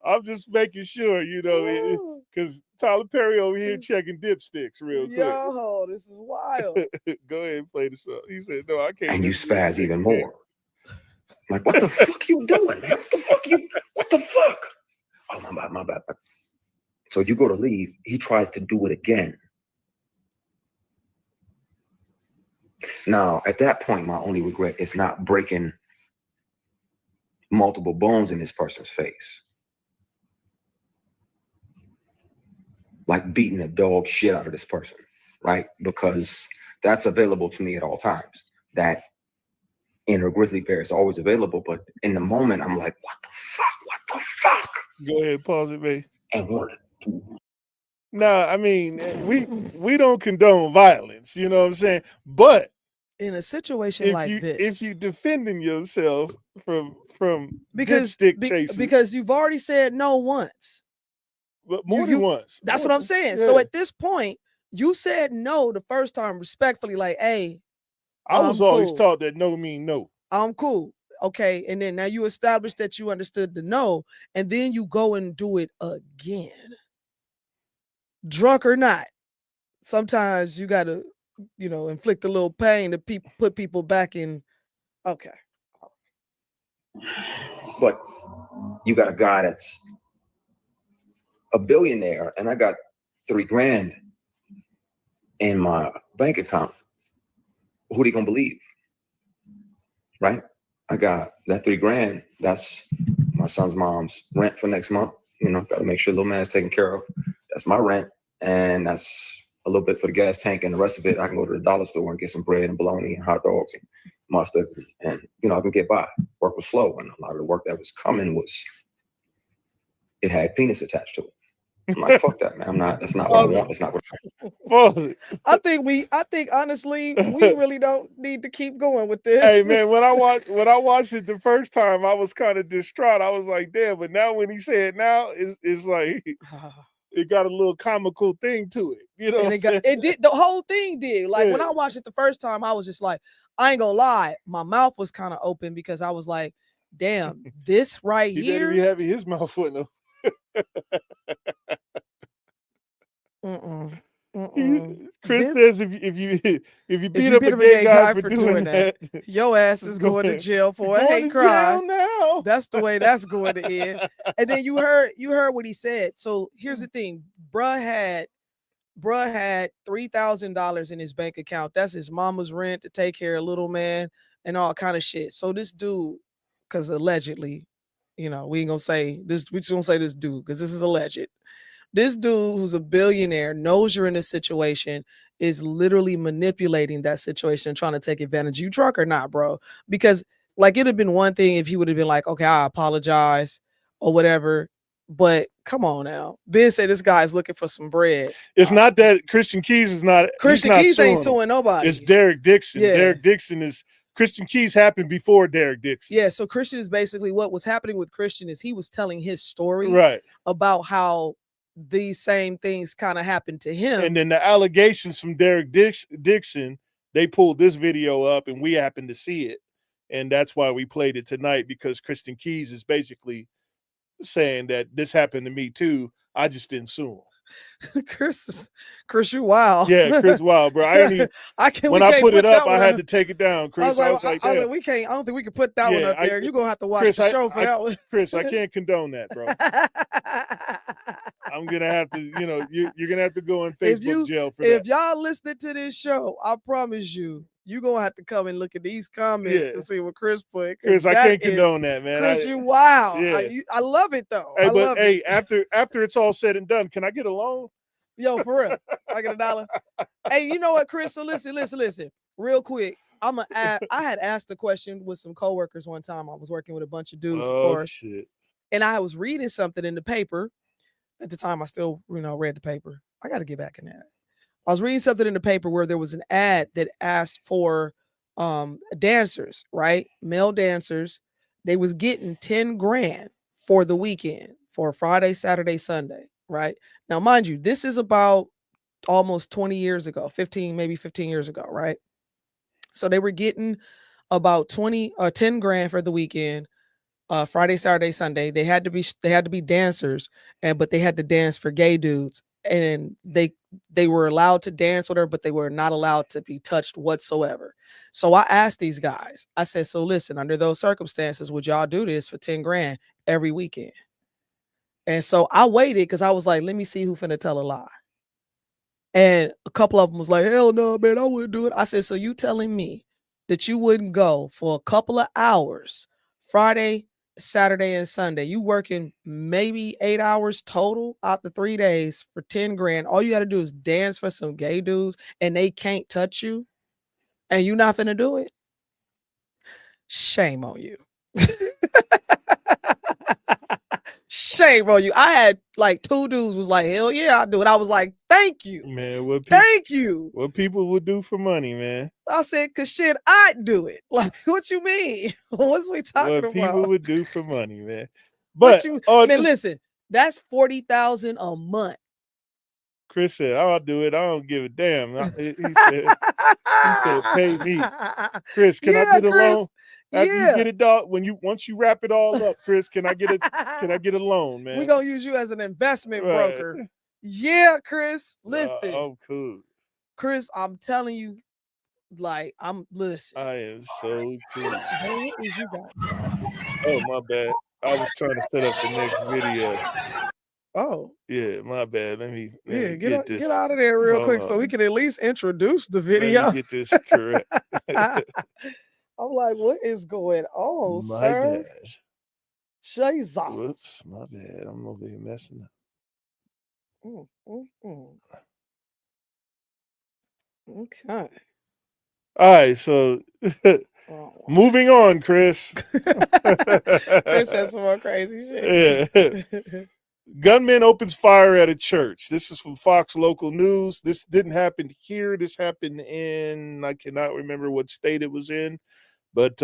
Speaker 2: I'm just making sure, you know, because Tyler Perry over here checking dipsticks real quick.
Speaker 1: Yo, this is wild.
Speaker 2: Go ahead and play the song. He said, no, I can't.
Speaker 12: And you spaz even more. Like, what the fuck you doing, man? What the fuck? Oh, my bad. So you go to leave, he tries to do it again. Now, at that point, my only regret is not breaking multiple bones in this person's face. Like beating the dog shit out of this person, right? Because that's available to me at all times. That inner grizzly bear is always available, but in the moment, I'm like, what the fuck?
Speaker 2: Go ahead, pause it, babe.
Speaker 12: And what?
Speaker 2: No, I mean, we don't condone violence, you know what I'm saying? But
Speaker 1: in a situation like this,
Speaker 2: if you defending yourself from
Speaker 1: because
Speaker 2: dipstick
Speaker 1: because you've already said no once.
Speaker 2: But more than once.
Speaker 1: That's what I'm saying.
Speaker 2: Yeah.
Speaker 1: So at this point, you said no the first time respectfully, like, hey,
Speaker 2: I was always
Speaker 1: cool.
Speaker 2: taught that no mean no.
Speaker 1: I'm cool. Okay. And then now you establish that you understood the no, and then you go and do it again. Drunk or not. Sometimes you gotta, you know, inflict a little pain to put people back in. Okay.
Speaker 12: But you got a guy that's a billionaire, and I got $3 grand in my bank account. Who they gonna believe? Right? I got that $3 grand. That's my son's mom's rent for next month. You know, gotta make sure little man's taken care of. That's my rent, and that's a little bit for the gas tank, and the rest of it I can go to the dollar store and get some bread and bologna and hot dogs and mustard, and you know, I can get by. Work was slow, and a lot of the work that was coming it had penis attached to it. I'm like, fuck that, man. That's not what I want. That's not what
Speaker 1: I think honestly, we really don't need to keep going with this.
Speaker 2: Hey man, when I watched it the first time, I was kind of distraught. I was like, damn, but now when he said now, it's like it got a little comical thing to it. You know,
Speaker 1: and it did, the whole thing did. Like when I watched it the first time, I was just like, I ain't gonna lie, my mouth was kind of open because I was like, damn, this right
Speaker 2: he
Speaker 1: here.
Speaker 2: better be having his mouth full of. Chris says if you beat up a gay guy for doing that,
Speaker 1: your ass is going to jail for a hate crime.
Speaker 2: Now.
Speaker 1: That's the way that's going to end. And then you heard what he said. So here's the thing, bruh had $3,000 in his bank account. That's his mama's rent to take care of little man and all kind of shit. So this dude, because allegedly, you know, we ain't gonna say this, we just gonna say this dude because this is alleged. This dude who's a billionaire knows you're in this situation, is literally manipulating that situation and trying to take advantage. You drunk or not, bro? Because like it'd have been one thing if he would have been like, okay, I apologize or whatever. But come on now. Ben said this guy is looking for some bread.
Speaker 2: It's not that Christian Keys is not.
Speaker 1: Christian Keys ain't suing nobody.
Speaker 2: It's Derek Dixon.
Speaker 1: Yeah.
Speaker 2: Derek Dixon is. Christian Keys happened before Derek Dixon.
Speaker 1: Yeah, so Christian is basically what was happening with Christian is he was telling his story
Speaker 2: right
Speaker 1: about how these same things kind of happened to him.
Speaker 2: And then the allegations from Derek Dixon, they pulled this video up and we happened to see it. And that's why we played it tonight, because Christian Keys is basically saying that this happened to me too. I just didn't sue him.
Speaker 1: Chris, you wild.
Speaker 2: Yeah, Chris wild, bro. I ain't even, when I put it up, I had to take it down, Chris. I was like,
Speaker 1: I don't think we can put that one up there. You're gonna have to watch
Speaker 2: Chris,
Speaker 1: the show for that one.
Speaker 2: Chris, I can't condone that, bro. I'm gonna have to, you're gonna have to go in Facebook jail for that.
Speaker 1: If y'all listening to this show, I promise you, You gonna have to come and look at these comments to see what Chris put.
Speaker 2: Chris, I can't condone that, man.
Speaker 1: Chris, you wow.
Speaker 2: Yeah.
Speaker 1: I love it though.
Speaker 2: Hey,
Speaker 1: I
Speaker 2: but
Speaker 1: love
Speaker 2: hey,
Speaker 1: it.
Speaker 2: after it's all said and done, can I get a loan?
Speaker 1: Yo, for real. I get $1. Hey, you know what, Chris? So listen. Real quick. I had asked the question with some coworkers one time. I was working with a bunch of dudes, of course.
Speaker 2: Shit.
Speaker 1: And I was reading something in the paper. At the time, I still, read the paper. I got to get back in that. I was reading something in the paper where there was an ad that asked for dancers, right? Male dancers. They was getting 10 grand for the weekend, for Friday, Saturday, Sunday, right? Now, mind you, this is about almost 20 years ago, 15 years ago, right? So they were getting about 20 or 10 grand for the weekend, Friday, Saturday, Sunday. They had to be dancers, but they had to dance for gay dudes. And they were allowed to dance with her, but they were not allowed to be touched whatsoever. So I asked these guys, I said, so listen, under those circumstances, would y'all do this for 10 grand every weekend? And so I waited because I was like, let me see who finna tell a lie. And a couple of them was like, hell no, man, I wouldn't do it. I said, so you telling me that you wouldn't go for a couple of hours, Friday, Saturday, and Sunday? You working maybe 8 hours total out the 3 days for 10 grand. All you got to do is dance for some gay dudes and they can't touch you and you not finna do it? Shame on you. Shame on you. I had like 2 dudes was like, hell yeah, I'll do it. I was like, thank you.
Speaker 2: Man,
Speaker 1: Thank you.
Speaker 2: What people would do for money, man.
Speaker 1: I said, cause shit, I'd do it. Like, what you mean? What's we talking
Speaker 2: What
Speaker 1: about?
Speaker 2: people would do for money, man. But
Speaker 1: man, listen, that's $40,000 a month.
Speaker 2: Chris said, I'll do it. I don't give a damn. He said, pay me. Chris, can I get a loan? After you get it, dog, once you wrap it all up, Chris, can I get a loan, man?
Speaker 1: We're gonna use you as an investment broker. Yeah, Chris. Listen.
Speaker 2: I'm cool.
Speaker 1: Chris, I'm telling you, listen.
Speaker 2: I am so cool.
Speaker 1: What is you got?
Speaker 2: Oh, my bad. I was trying to set up the next video.
Speaker 1: Oh.
Speaker 2: Yeah, my bad. Let me
Speaker 1: get out of there real quick so we can at least introduce the video.
Speaker 2: Let me get this correct.
Speaker 1: I'm like, what is going on,
Speaker 2: My
Speaker 1: sir?
Speaker 2: bad.
Speaker 1: Jesus.
Speaker 2: Whoops, my bad. I'm over here messing up.
Speaker 1: Okay.
Speaker 2: All right, so moving on, Chris.
Speaker 1: Chris said some more crazy shit.
Speaker 2: Yeah. Gunman opens fire at a church. This is from Fox Local News. This didn't happen here. This happened in, I cannot remember what state it was in. But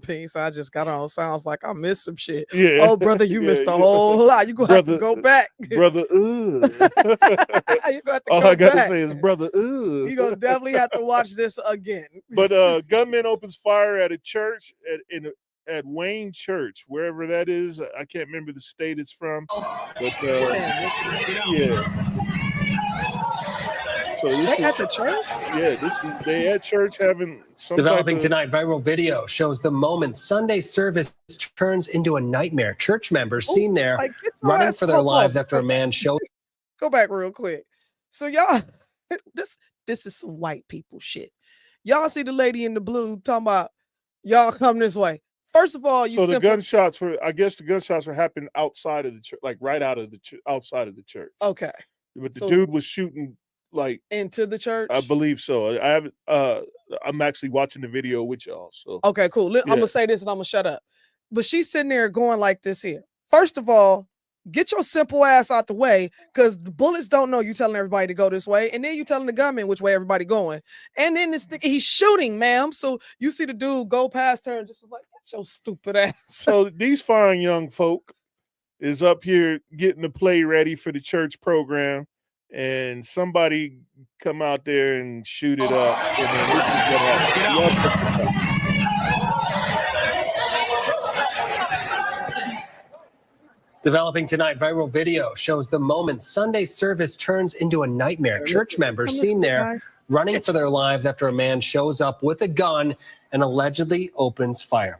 Speaker 1: Peace, I just got on. Sounds like I missed some shit.
Speaker 2: Yeah.
Speaker 1: Oh, brother, you missed a whole lot. You gonna have to go back.
Speaker 2: Brother,
Speaker 1: You gonna have to
Speaker 2: all
Speaker 1: go
Speaker 2: I gotta
Speaker 1: back.
Speaker 2: say is brother,
Speaker 1: You gonna definitely have to watch this again.
Speaker 2: But gunman opens fire at a church at Wayne Church, wherever that is. I can't remember the state it's from. But yeah. So this
Speaker 1: They at the church?
Speaker 2: Yeah, they at church having some
Speaker 13: Developing
Speaker 2: type of,
Speaker 13: tonight, viral video shows the moment Sunday service turns into a nightmare. Church members seen there
Speaker 1: Like, get your
Speaker 13: running
Speaker 1: ass
Speaker 13: for their
Speaker 1: up.
Speaker 13: lives after a man showed.
Speaker 1: Go back real quick. So y'all, this is some white people shit. Y'all see the lady in the blue talking about y'all come this way. First of all,
Speaker 2: the gunshots were happening outside of the church, like right out of the outside of the church.
Speaker 1: Okay.
Speaker 2: But the
Speaker 1: So-
Speaker 2: dude was shooting like
Speaker 1: into the church.
Speaker 2: I believe so. I haven't. I'm actually watching the video with y'all. So
Speaker 1: Okay, cool. I'm
Speaker 2: Yeah.
Speaker 1: gonna say this and I'm gonna shut up. But she's sitting there going like this here. First of all, get your simple ass out the way, because the bullets don't know you telling everybody to go this way, and then you telling the gunman which way everybody going. And then he's shooting, ma'am. So you see the dude go past her and just was like, get your stupid ass.
Speaker 2: So these fine young folk is up here getting the play ready for the church program, and somebody come out there and shoot it up. And then this is what happened. Y'all check this out.
Speaker 13: Developing tonight, viral video shows the moment Sunday service turns into a nightmare. Church members seen there running for their lives after a man shows up with a gun and allegedly opens fire.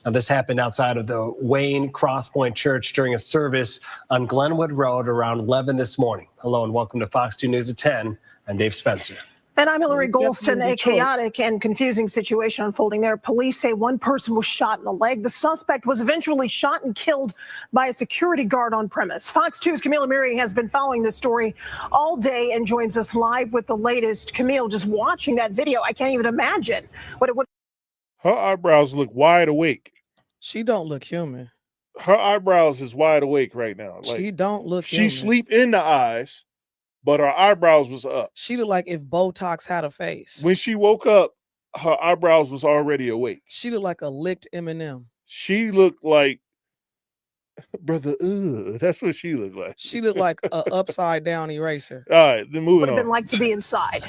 Speaker 13: Now, this happened outside of the Wayne Crosspoint Church during a service on Glenwood Road around 11 this morning. Hello and welcome to Fox 2 News at 10. I'm Dave Spencer.
Speaker 14: And I'm Hillary
Speaker 1: It's definitely
Speaker 14: Golston. A
Speaker 1: Detroit.
Speaker 14: chaotic and confusing situation unfolding there. Police say one person was shot in the leg. The suspect was eventually shot and killed by a security guard on premise. Fox 2's Camille Amiri has been following this story all day and joins us live with the latest. Camille, just watching that video, I can't even imagine what it would.
Speaker 2: Her eyebrows look wide awake.
Speaker 1: She don't look human.
Speaker 2: Her eyebrows is wide awake right now. Like,
Speaker 1: She don't look
Speaker 2: she
Speaker 1: human.
Speaker 2: sleep in the eyes, but her eyebrows was up.
Speaker 1: She looked like if Botox had a face.
Speaker 2: When she woke up, her eyebrows was already awake.
Speaker 1: She looked like a licked M&M.
Speaker 2: She looked like brother. That's what she looked like.
Speaker 1: She looked like a upside down eraser.
Speaker 2: All right, then moving
Speaker 14: Would have
Speaker 2: on.
Speaker 14: been like to be inside.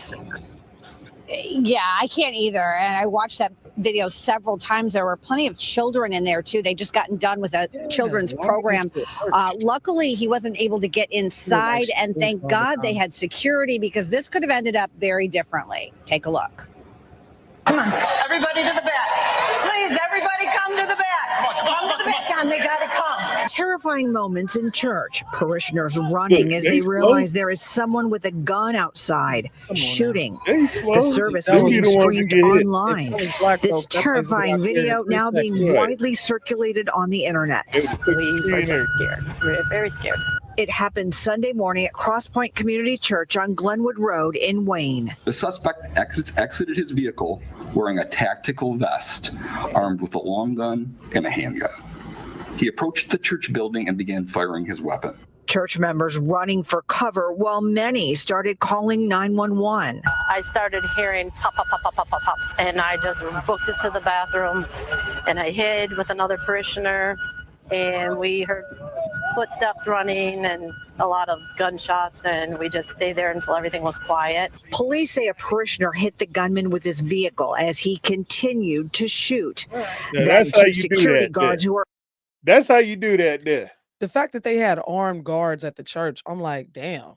Speaker 15: Yeah, I can't either. And I watched that video several times. There were plenty of children in there too. They just gotten done with a children's program. Luckily, he wasn't able to get inside, and thank God they had security because this could have ended up very differently. Take a look.
Speaker 16: Come on, everybody to the back. Please, everybody come to the back. Come to the back. Come, they gotta come.
Speaker 17: Terrifying moments in church. Parishioners running as they realize there is someone with a gun outside shooting. The service was being streamed online. This terrifying video now being widely circulated on the internet.
Speaker 16: We were just scared. We were very scared.
Speaker 17: It happened Sunday morning at Cross Point Community Church on Glenwood Road in Wayne.
Speaker 18: The suspect exited his vehicle wearing a tactical vest, armed with a long gun and a handgun. He approached the church building and began firing his weapon.
Speaker 17: Church members running for cover while many started calling 911.
Speaker 16: I started hearing pop, pop, pop, pop, pop, pop, pop, and I just booked it to the bathroom, and I hid with another parishioner, and we heard footsteps running and a lot of gunshots, and we just stayed there until everything was quiet.
Speaker 17: Police say a parishioner hit the gunman with his vehicle as he continued to shoot.
Speaker 2: Yeah, that's how you do
Speaker 17: security
Speaker 2: that.
Speaker 17: guards who are
Speaker 2: That's how you do that there.
Speaker 1: The fact that they had armed guards at the church, I'm like, damn.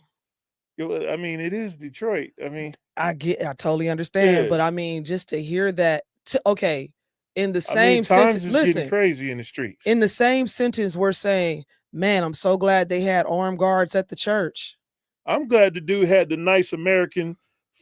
Speaker 2: I mean, it is Detroit. I mean,
Speaker 1: I totally understand,
Speaker 2: Yeah.
Speaker 1: but I mean, just to hear that, okay, in the
Speaker 2: I mean,
Speaker 1: same
Speaker 2: times
Speaker 1: sentence,
Speaker 2: is
Speaker 1: listen,
Speaker 2: getting crazy in the streets.
Speaker 1: in the same sentence, we're saying, man, I'm so glad they had armed guards at the church.
Speaker 2: I'm glad the dude had the nice American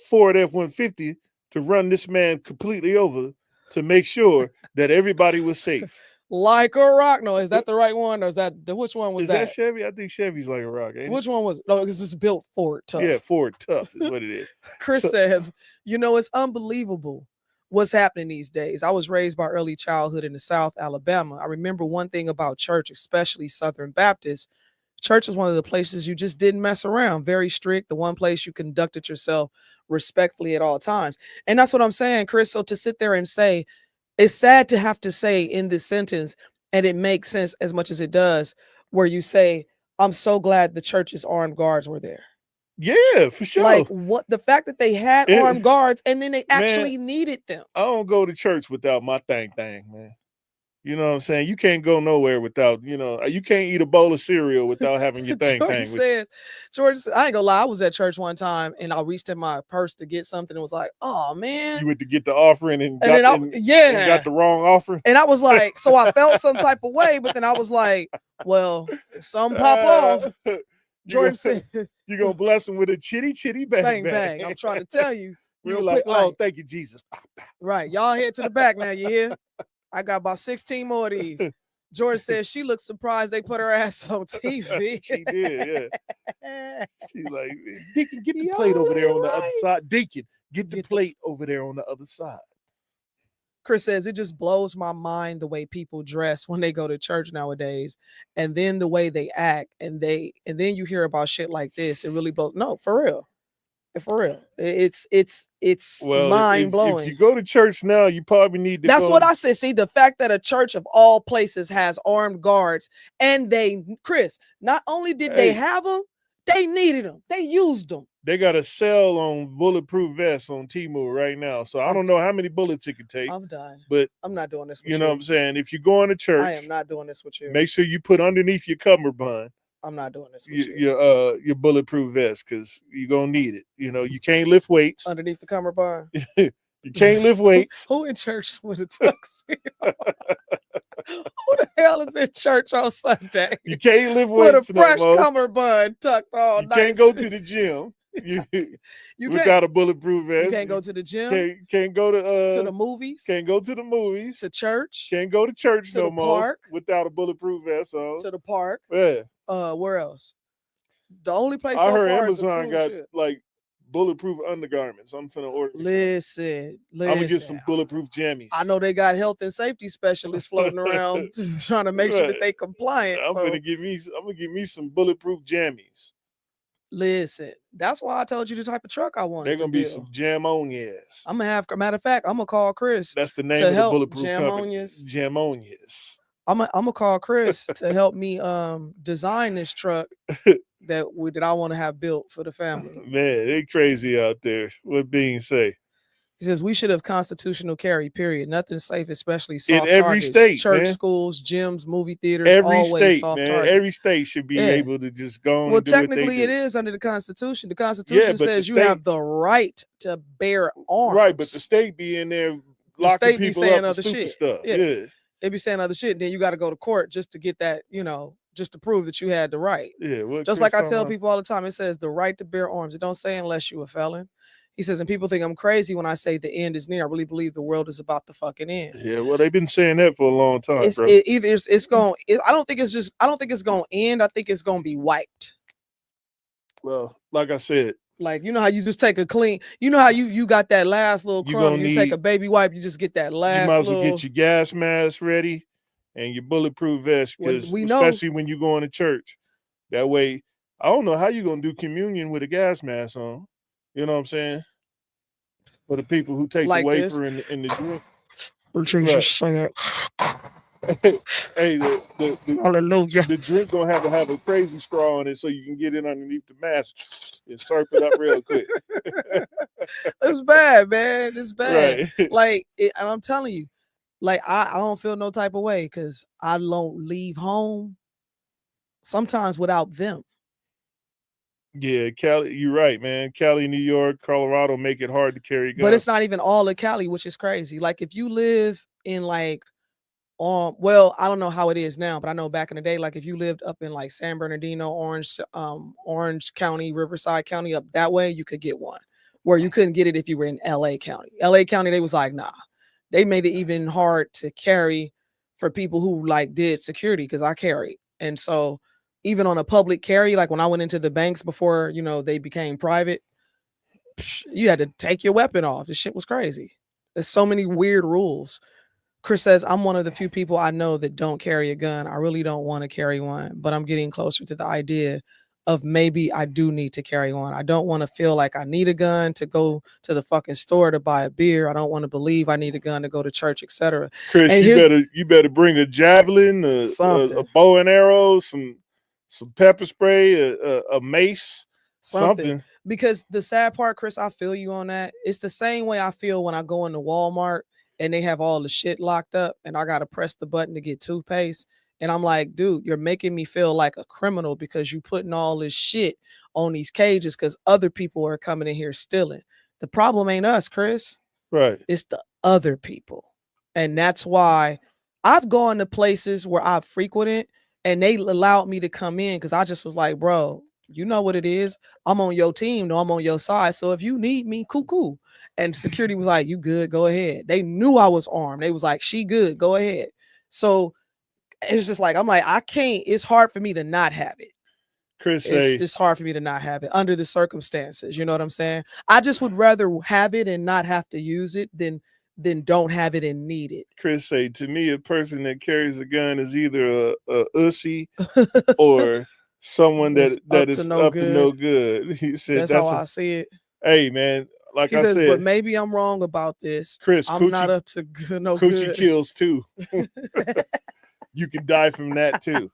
Speaker 2: Ford F-150 to run this man completely over to make sure that everybody was safe.
Speaker 1: Like a rock. No, is that the right one, or is that which one was
Speaker 2: Is that Chevy? I think Chevy's like a rock. Ain't
Speaker 1: Which one was? No, because it's built Ford tough.
Speaker 2: Yeah, Ford tough is what it is.
Speaker 1: Chris
Speaker 2: So-
Speaker 1: says, it's unbelievable what's happening these days. I was raised by early childhood in the South Alabama. I remember one thing about church, especially Southern Baptist. Church is one of the places you just didn't mess around. Very strict. The one place you conducted yourself respectfully at all times. And that's what I'm saying, Chris. So to sit there and say, it's sad to have to say in this sentence, and it makes sense as much as it does, where you say, I'm so glad the church's armed guards were there.
Speaker 2: Yeah, for sure.
Speaker 1: Like what the fact that they had
Speaker 2: Yeah.
Speaker 1: armed guards and then they
Speaker 2: Man,
Speaker 1: actually needed them.
Speaker 2: I don't go to church without my thing, man. You know what I'm saying? You can't go nowhere without, you can't eat a bowl of cereal without having your thing
Speaker 1: Jordan
Speaker 2: with you.
Speaker 1: says, I ain't gonna lie, I was at church one time and I reached in my purse to get something and was like, oh man.
Speaker 2: You went to get the offering and
Speaker 1: And then
Speaker 2: got,
Speaker 1: I-
Speaker 2: and
Speaker 1: yeah.
Speaker 2: got the wrong offering.
Speaker 1: And I was like, so I felt some type of way, but then I was like, well, if some pop off, Jordan said,
Speaker 2: You're going to bless him with a chitty bang
Speaker 1: bang, bang. I'm trying to tell you.
Speaker 2: You
Speaker 1: real
Speaker 2: were like,
Speaker 1: quick,
Speaker 2: oh, thank you, Jesus.
Speaker 1: right. Y'all head to the back now, you hear? I got about 16 more of these. George says she looked surprised they put her ass on TV.
Speaker 2: She did, yeah. She's like, Deacon, get the plate over there on the other side. Deacon, get the plate over there on the other side.
Speaker 1: Chris says it just blows my mind the way people dress when they go to church nowadays, and then the way they act, and then you hear about shit like this. It really blows. No, for real. For real. It's
Speaker 2: Well,
Speaker 1: mind blowing.
Speaker 2: If you go to church now, you probably need to
Speaker 1: That's
Speaker 2: go.
Speaker 1: what I said. See, the fact that a church of all places has armed guards, and Chris, not only did they
Speaker 2: Hey.
Speaker 1: have them, they needed them. They used them.
Speaker 2: They got a sale on bulletproof vests on Temu right now. So I don't know how many bullets it could take.
Speaker 1: I'm done.
Speaker 2: But
Speaker 1: I'm not doing this with
Speaker 2: you know what I'm saying? If you're going to church,
Speaker 1: I am not doing this with you.
Speaker 2: make sure you put underneath your cummerbund
Speaker 1: I'm not doing this with you.
Speaker 2: your bulletproof vest, because you're gonna need it. You can't lift weights.
Speaker 1: Underneath the cummerbund.
Speaker 2: You can't lift weights.
Speaker 1: Who in church with a tuxedo? Who the hell is in church on Sunday
Speaker 2: You can't lift
Speaker 1: with a
Speaker 2: weights no
Speaker 1: fresh
Speaker 2: more.
Speaker 1: cummerbund tucked all
Speaker 2: You
Speaker 1: night?
Speaker 2: can't go to the gym.
Speaker 1: You
Speaker 2: without a bulletproof vest.
Speaker 1: You can't go to the gym.
Speaker 2: Can't go to
Speaker 1: the movies.
Speaker 2: Can't go to the movies.
Speaker 1: To church.
Speaker 2: Can't go to church
Speaker 1: To
Speaker 2: no
Speaker 1: the
Speaker 2: more
Speaker 1: park.
Speaker 2: without a bulletproof vest on.
Speaker 1: To the park.
Speaker 2: Yeah.
Speaker 1: Where else? The only place
Speaker 2: I
Speaker 1: so
Speaker 2: heard
Speaker 1: far is
Speaker 2: Amazon got
Speaker 1: shit.
Speaker 2: like bulletproof undergarments. I'm finna order.
Speaker 1: Listen.
Speaker 2: I'm gonna get some bulletproof jammies.
Speaker 1: I know they got health and safety specialists floating around trying to make sure that they compliant.
Speaker 2: I'm gonna give me some bulletproof jammies.
Speaker 1: Listen, that's why I told you the type of truck I want.
Speaker 2: They're gonna be some Jamonias.
Speaker 1: I'm gonna have. Matter of fact, I'm gonna call Chris.
Speaker 2: That's the name
Speaker 1: to
Speaker 2: of the
Speaker 1: help
Speaker 2: bulletproof company.
Speaker 1: Jamonias.
Speaker 2: Jamonias.
Speaker 1: I'm gonna call Chris to help me design this truck that I want to have built for the family.
Speaker 2: Man, they crazy out there. What Bean say?
Speaker 1: He says we should have constitutional carry. Period. Nothing safe, especially soft
Speaker 2: in every
Speaker 1: targets.
Speaker 2: state,
Speaker 1: church,
Speaker 2: man.
Speaker 1: schools, gyms, movie theaters.
Speaker 2: Every
Speaker 1: always
Speaker 2: state,
Speaker 1: soft
Speaker 2: man.
Speaker 1: targets.
Speaker 2: Every state should be able to just go on.
Speaker 1: Well,
Speaker 2: and do what they
Speaker 1: technically, it
Speaker 2: do.
Speaker 1: is under the Constitution. The Constitution
Speaker 2: but the
Speaker 1: says you
Speaker 2: state-
Speaker 1: have the right to bear arms.
Speaker 2: Right, but the state be in there
Speaker 1: The
Speaker 2: locking
Speaker 1: state be
Speaker 2: people
Speaker 1: saying
Speaker 2: up for
Speaker 1: other
Speaker 2: stupid
Speaker 1: shit.
Speaker 2: stuff.
Speaker 1: Yeah.
Speaker 2: Yeah.
Speaker 1: They be saying other shit. Then you got to go to court just to get that, just to prove that you had the right.
Speaker 2: Yeah. What
Speaker 1: Just
Speaker 2: Chris
Speaker 1: like I
Speaker 2: talking
Speaker 1: tell
Speaker 2: about?
Speaker 1: people all the time, it says the right to bear arms. It don't say unless you a felon. He says, and people think I'm crazy when I say the end is near. I really believe the world is about to fucking end.
Speaker 2: Yeah, well, they've been saying that for a long time,
Speaker 1: It's
Speaker 2: bro.
Speaker 1: I don't think it's gonna end. I think it's gonna be wiped.
Speaker 2: Well, like I said,
Speaker 1: Like, you know how you just take a clean, you know how you got that last little
Speaker 2: You
Speaker 1: crumb,
Speaker 2: gonna
Speaker 1: you take
Speaker 2: need-
Speaker 1: a baby wipe, you just get that last
Speaker 2: you might as well
Speaker 1: little.
Speaker 2: get your gas mask ready and your bulletproof vest,
Speaker 1: Well,
Speaker 2: because
Speaker 1: we know-
Speaker 2: especially when you're going to church, that way, I don't know how you're gonna do communion with a gas mask on. You know what I'm saying? For the people who take
Speaker 1: Like
Speaker 2: the
Speaker 1: this.
Speaker 2: wafer and the drink.
Speaker 1: Jesus said,
Speaker 2: Hey, the
Speaker 1: hallelujah.
Speaker 2: The drink gonna have a crazy straw in it so you can get it underneath the mask and slurp it up real quick.
Speaker 1: It's bad, man. It's bad.
Speaker 2: Right.
Speaker 1: Like, and I'm telling you, like, I don't feel no type of way because I don't leave home sometimes without them.
Speaker 2: Yeah, Cali, you're right, man. Cali, New York, Colorado make it hard to carry guns.
Speaker 1: But it's not even all of Cali, which is crazy. Like, if you live in like, well, I don't know how it is now, but I know back in the day, like if you lived up in like San Bernardino, Orange County, Riverside County, up that way, you could get one. Where you couldn't get it if you were in LA County. LA County, they was like, nah. They made it even hard to carry for people who like did security, because I carried. And so even on a public carry, like when I went into the banks before, they became private, you had to take your weapon off. This shit was crazy. There's so many weird rules. Chris says, I'm one of the few people I know that don't carry a gun. I really don't want to carry one, but I'm getting closer to the idea of maybe I do need to carry one. I don't want to feel like I need a gun to go to the fucking store to buy a beer. I don't want to believe I need a gun to go to church, etc.
Speaker 2: Chris, you better bring a javelin, a bow and arrow, some pepper spray, a mace, something.
Speaker 1: Because the sad part, Chris, I feel you on that. It's the same way I feel when I go into Walmart and they have all the shit locked up and I got to press the button to get toothpaste. And I'm like, dude, you're making me feel like a criminal because you putting all this shit on these cages because other people are coming in here stealing. The problem ain't us, Chris.
Speaker 2: Right.
Speaker 1: It's the other people. And that's why I've gone to places where I've frequented and they allowed me to come in because I just was like, bro, you know what it is. I'm on your team. No, I'm on your side. So if you need me, cool. And security was like, you good, go ahead. They knew I was armed. They was like, she good, go ahead. So it's just like, I'm like, I can't, it's hard for me to not have it.
Speaker 2: Chris,
Speaker 1: it's hard for me to not have it under the circumstances. You know what I'm saying? I just would rather have it and not have to use it than don't have it and need it.
Speaker 2: Chris say, to me, a person that carries a gun is either a ussy or someone that is up to no good. He said
Speaker 1: that's how I see it.
Speaker 2: Hey, man, like I said,
Speaker 1: but maybe I'm wrong about this.
Speaker 2: Chris,
Speaker 1: I'm not up to no
Speaker 2: coochie
Speaker 1: good.
Speaker 2: kills too. You can die from that too.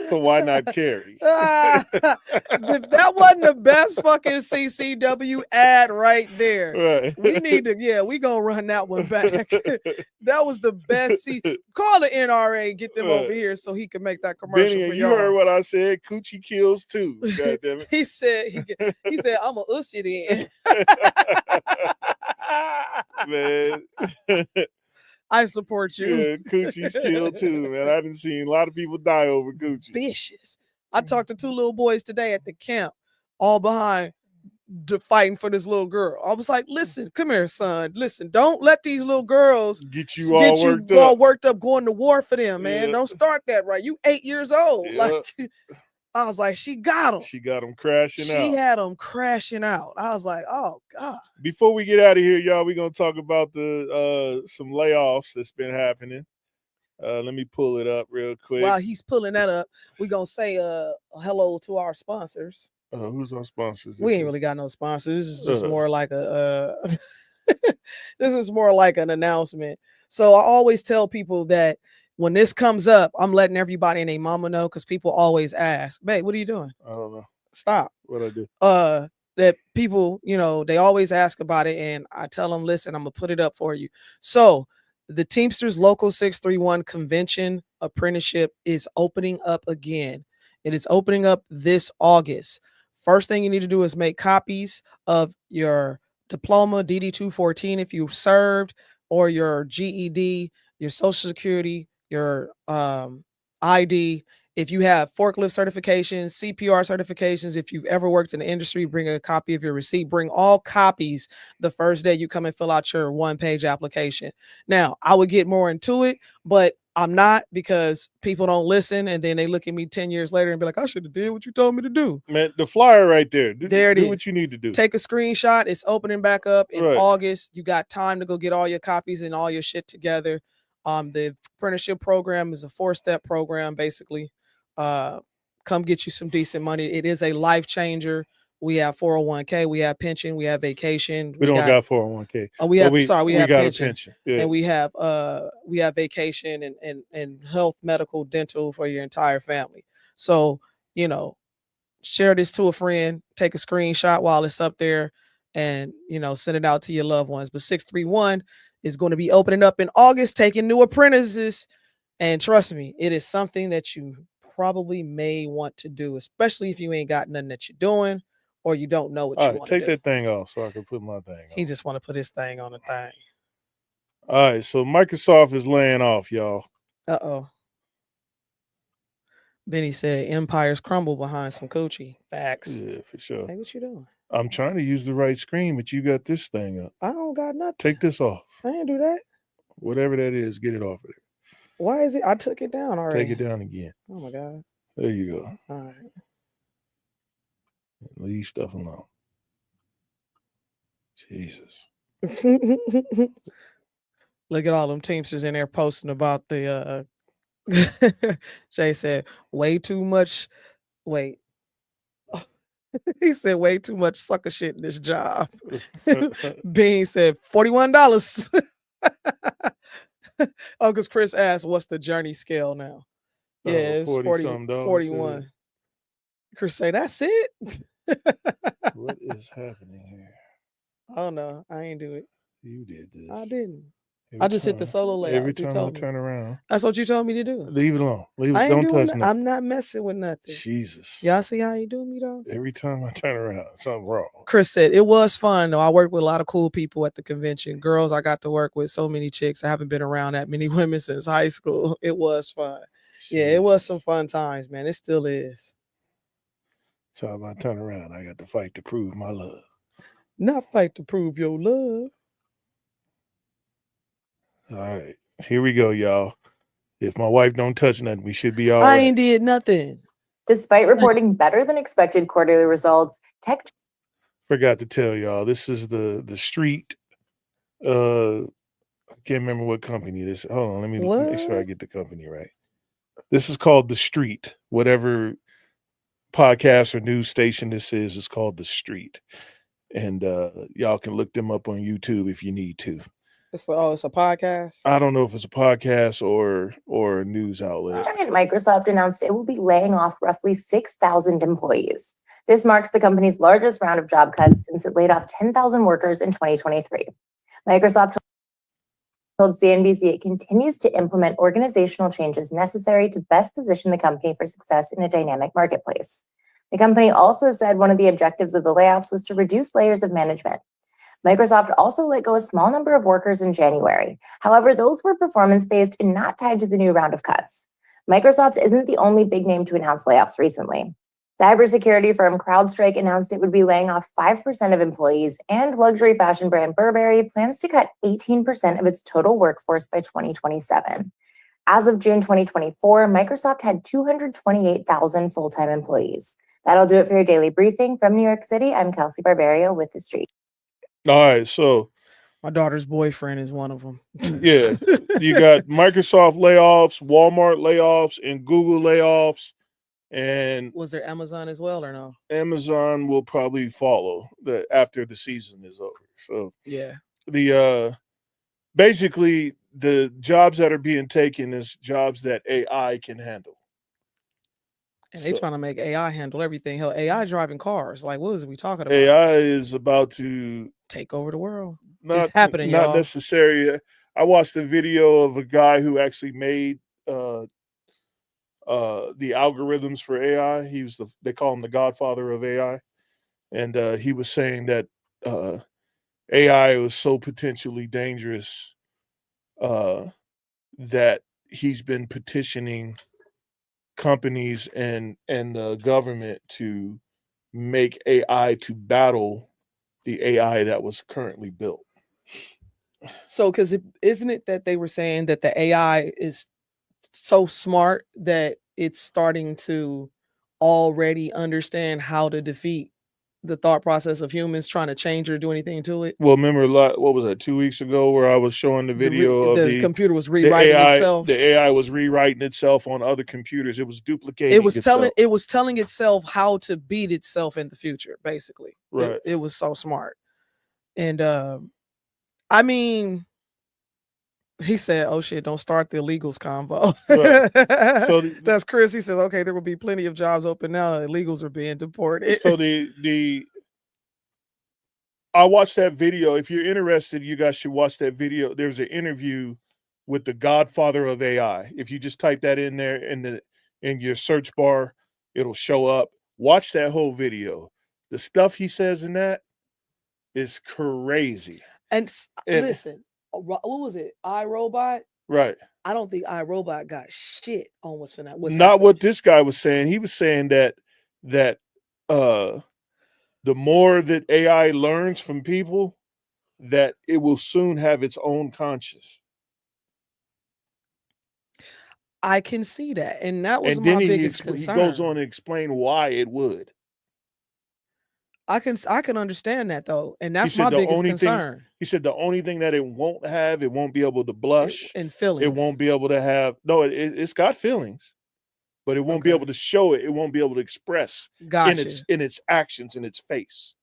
Speaker 2: So why not carry?
Speaker 1: That wasn't the best fucking CCW ad right there.
Speaker 2: Right.
Speaker 1: We need to, we gonna run that one back. That was the best. Call the NRA, get them over here so he can make that commercial.
Speaker 2: Benny,
Speaker 1: for
Speaker 2: you
Speaker 1: y'all.
Speaker 2: heard what I said. Coochie kills too. God damn it.
Speaker 1: He said I'm a ussy then.
Speaker 2: Man.
Speaker 1: I support you.
Speaker 2: Yeah, coochies kill too, man. I done seen a lot of people die over coochie.
Speaker 1: Vicious. I talked to 2 little boys today at the camp, all behind fighting for this little girl. I was like, listen, come here, son. Listen, don't let these little girls
Speaker 2: Get you all
Speaker 1: worked up going to war for them, man.
Speaker 2: Yeah.
Speaker 1: Don't start that, right? You 8 years old.
Speaker 2: Yeah.
Speaker 1: Like, I was like, she got them.
Speaker 2: She got them crashing
Speaker 1: She
Speaker 2: out.
Speaker 1: had them crashing out. I was like, oh God.
Speaker 2: Before we get out of here, y'all, we're gonna talk about the some layoffs that's been happening. Let me pull it up real quick.
Speaker 1: While he's pulling that up, we're gonna say hello to our sponsors.
Speaker 2: Who's our sponsors?
Speaker 1: We ain't really got no sponsors. This is just more like a this is more like an announcement. So I always tell people that when this comes up, I'm letting everybody and their mama know, because people always ask, babe, what are you doing?
Speaker 2: I don't know.
Speaker 1: Stop.
Speaker 2: What I do?
Speaker 1: That people, they always ask about it, and I tell them, listen, I'm gonna put it up for you. So the Teamsters Local 631 Convention Apprenticeship is opening up again. It is opening up this August. First thing you need to do is make copies of your diploma, DD-214 if you served, or your GED, your Social Security, your ID. If you have forklift certifications, CPR certifications, if you've ever worked in the industry, bring a copy of your receipt. Bring all copies the first day you come and fill out your 1-page application. Now, I would get more into it, but I'm not, because people don't listen, and then they look at me 10 years later and be like, I should have did what you told me to do.
Speaker 2: Man, the flyer right there.
Speaker 1: There it
Speaker 2: do
Speaker 1: is.
Speaker 2: what you need to do.
Speaker 1: Take a screenshot. It's opening back up in
Speaker 2: Right.
Speaker 1: August. You got time to go get all your copies and all your shit together. The apprenticeship program is a 4-step program, basically. Come get you some decent money. It is a life changer. We have 401k, we have pension, we have vacation.
Speaker 2: We don't got 401k.
Speaker 1: We
Speaker 2: But
Speaker 1: have we have
Speaker 2: got
Speaker 1: pension,
Speaker 2: a pension. Yeah.
Speaker 1: and we have vacation and health, medical, dental for your entire family. So, share this to a friend, take a screenshot while it's up there, and send it out to your loved ones. But 631 is going to be opening up in August, taking new apprentices. And trust me, it is something that you probably may want to do, especially if you ain't got nothing that you're doing, or you don't know what
Speaker 2: All
Speaker 1: you
Speaker 2: right,
Speaker 1: want to
Speaker 2: take
Speaker 1: do.
Speaker 2: that thing off so I can put my thing on.
Speaker 1: He just want to put his thing on the thing.
Speaker 2: All right, so Microsoft is laying off, y'all.
Speaker 1: Uh-oh. Benny said empires crumble behind some coochie. Facts.
Speaker 2: Yeah, for sure.
Speaker 1: Hey, what you doing?
Speaker 2: I'm trying to use the right screen, but you got this thing up.
Speaker 1: I don't got nothing.
Speaker 2: Take this off.
Speaker 1: I didn't do that.
Speaker 2: Whatever that is, get it off of there.
Speaker 1: Why is it? I took it down already.
Speaker 2: Take it down again.
Speaker 1: Oh my God.
Speaker 2: There you go.
Speaker 1: All right.
Speaker 2: Leave stuff alone. Jesus.
Speaker 1: Look at all them Teamsters in there posting about the Jay said way too much. Wait. He said way too much sucker shit in this job. Bean said $41. Oh, because Chris asked, what's the journey scale now? Yeah, it's
Speaker 2: 40-something dollars,
Speaker 1: 41.
Speaker 2: yeah.
Speaker 1: Chris say, that's it?
Speaker 2: What is happening here?
Speaker 1: I don't know. I ain't do it.
Speaker 2: You did this.
Speaker 1: I didn't.
Speaker 2: Every
Speaker 1: I just hit the
Speaker 2: time-
Speaker 1: solo layout.
Speaker 2: Every
Speaker 1: You
Speaker 2: time I
Speaker 1: told me.
Speaker 2: turn around.
Speaker 1: That's what you told me to do.
Speaker 2: Leave it alone. Leave it.
Speaker 1: I ain't
Speaker 2: Don't
Speaker 1: doing
Speaker 2: touch
Speaker 1: that.
Speaker 2: nothing.
Speaker 1: I'm not messing with nothing.
Speaker 2: Jesus.
Speaker 1: Y'all see how you doing me though?
Speaker 2: Every time I turn around, something wrong.
Speaker 1: Chris said it was fun though. I worked with a lot of cool people at the convention. Girls, I got to work with so many chicks. I haven't been around that many women since high school. It was fun. Yeah, it was some fun times, man. It still is.
Speaker 2: So if I turn around, I got to fight to prove my love.
Speaker 1: Not fight to prove your love.
Speaker 2: All right. Here we go, y'all. If my wife don't touch nothing, we should be all
Speaker 1: I
Speaker 2: right.
Speaker 1: ain't did nothing.
Speaker 19: Despite reporting better than expected quarterly results, tech
Speaker 2: Forgot to tell y'all. This is the street. I can't remember what company this. Hold on, let me make sure I get the company right. This is called The Street. Whatever podcast or news station this is called The Street. And y'all can look them up on YouTube if you need to.
Speaker 1: It's a podcast.
Speaker 2: I don't know if it's a podcast or a news outlet.
Speaker 19: giant Microsoft announced it will be laying off roughly 6,000 employees. This marks the company's largest round of job cuts since it laid off 10,000 workers in 2023. Microsoft told CNBC it continues to implement organizational changes necessary to best position the company for success in a dynamic marketplace. The company also said one of the objectives of the layoffs was to reduce layers of management. Microsoft also let go a small number of workers in January. However, those were performance-based and not tied to the new round of cuts. Microsoft isn't the only big name to announce layoffs recently. Cybersecurity firm CrowdStrike announced it would be laying off 5% of employees, and luxury fashion brand Burberry plans to cut 18% of its total workforce by 2027. As of June 2024, Microsoft had 228,000 full-time employees. That'll do it for your daily briefing. From New York City, I'm Kelsey Barbario with The Street.
Speaker 2: All right, so
Speaker 1: my daughter's boyfriend is one of them.
Speaker 2: Yeah, you got Microsoft layoffs, Walmart layoffs, and Google layoffs. And
Speaker 1: was there Amazon as well or no?
Speaker 2: Amazon will probably follow after the season is over. So
Speaker 1: yeah,
Speaker 2: the basically the jobs that are being taken is jobs that AI can handle.
Speaker 1: And they trying to make AI handle everything. Hell, AI driving cars. Like, what is we talking about?
Speaker 2: AI is about to
Speaker 1: take over the world.
Speaker 2: Not
Speaker 1: it's happening,
Speaker 2: not
Speaker 1: y'all.
Speaker 2: necessary. I watched a video of a guy who actually made the algorithms for AI. They call him the godfather of AI. And he was saying that AI was so potentially dangerous that he's been petitioning companies and the government to make AI to battle the AI that was currently built.
Speaker 1: So, because isn't it that they were saying that the AI is so smart that it's starting to already understand how to defeat the thought process of humans trying to change or do anything to it?
Speaker 2: Well, remember, what was that, 2 weeks ago, where I was showing the video of
Speaker 1: the computer was rewriting itself.
Speaker 2: The AI was rewriting itself on other computers. It was duplicating.
Speaker 1: It was telling itself how to beat itself in the future. Basically,
Speaker 2: right?
Speaker 1: It was so smart, and I mean, he said, "Oh shit, don't start the illegals convo."
Speaker 2: Right. So
Speaker 1: that's Chris. He says, "Okay, there will be plenty of jobs open now. Illegals are being deported."
Speaker 2: So I watched that video. If you're interested, you guys should watch that video. There's an interview with the godfather of AI. If you just type that in there in your search bar, it'll show up. Watch that whole video. The stuff he says in that is crazy.
Speaker 1: And listen, what was it? iRobot?
Speaker 2: Right.
Speaker 1: I don't think iRobot got shit on what's finna.
Speaker 2: Not what this guy was saying. He was saying that the more that AI learns from people, that it will soon have its own conscience.
Speaker 1: I can see that, and that was
Speaker 2: and then
Speaker 1: my biggest
Speaker 2: he
Speaker 1: concern.
Speaker 2: goes on to explain why it would.
Speaker 1: I can understand that though, and that's
Speaker 2: He said
Speaker 1: my
Speaker 2: the
Speaker 1: biggest
Speaker 2: only
Speaker 1: concern.
Speaker 2: thing. He said the only thing that it won't have, it won't be able to blush
Speaker 1: And feelings.
Speaker 2: It won't be able to have it's got feelings, but it won't be able to show it. It won't be able to express in its actions, in its face,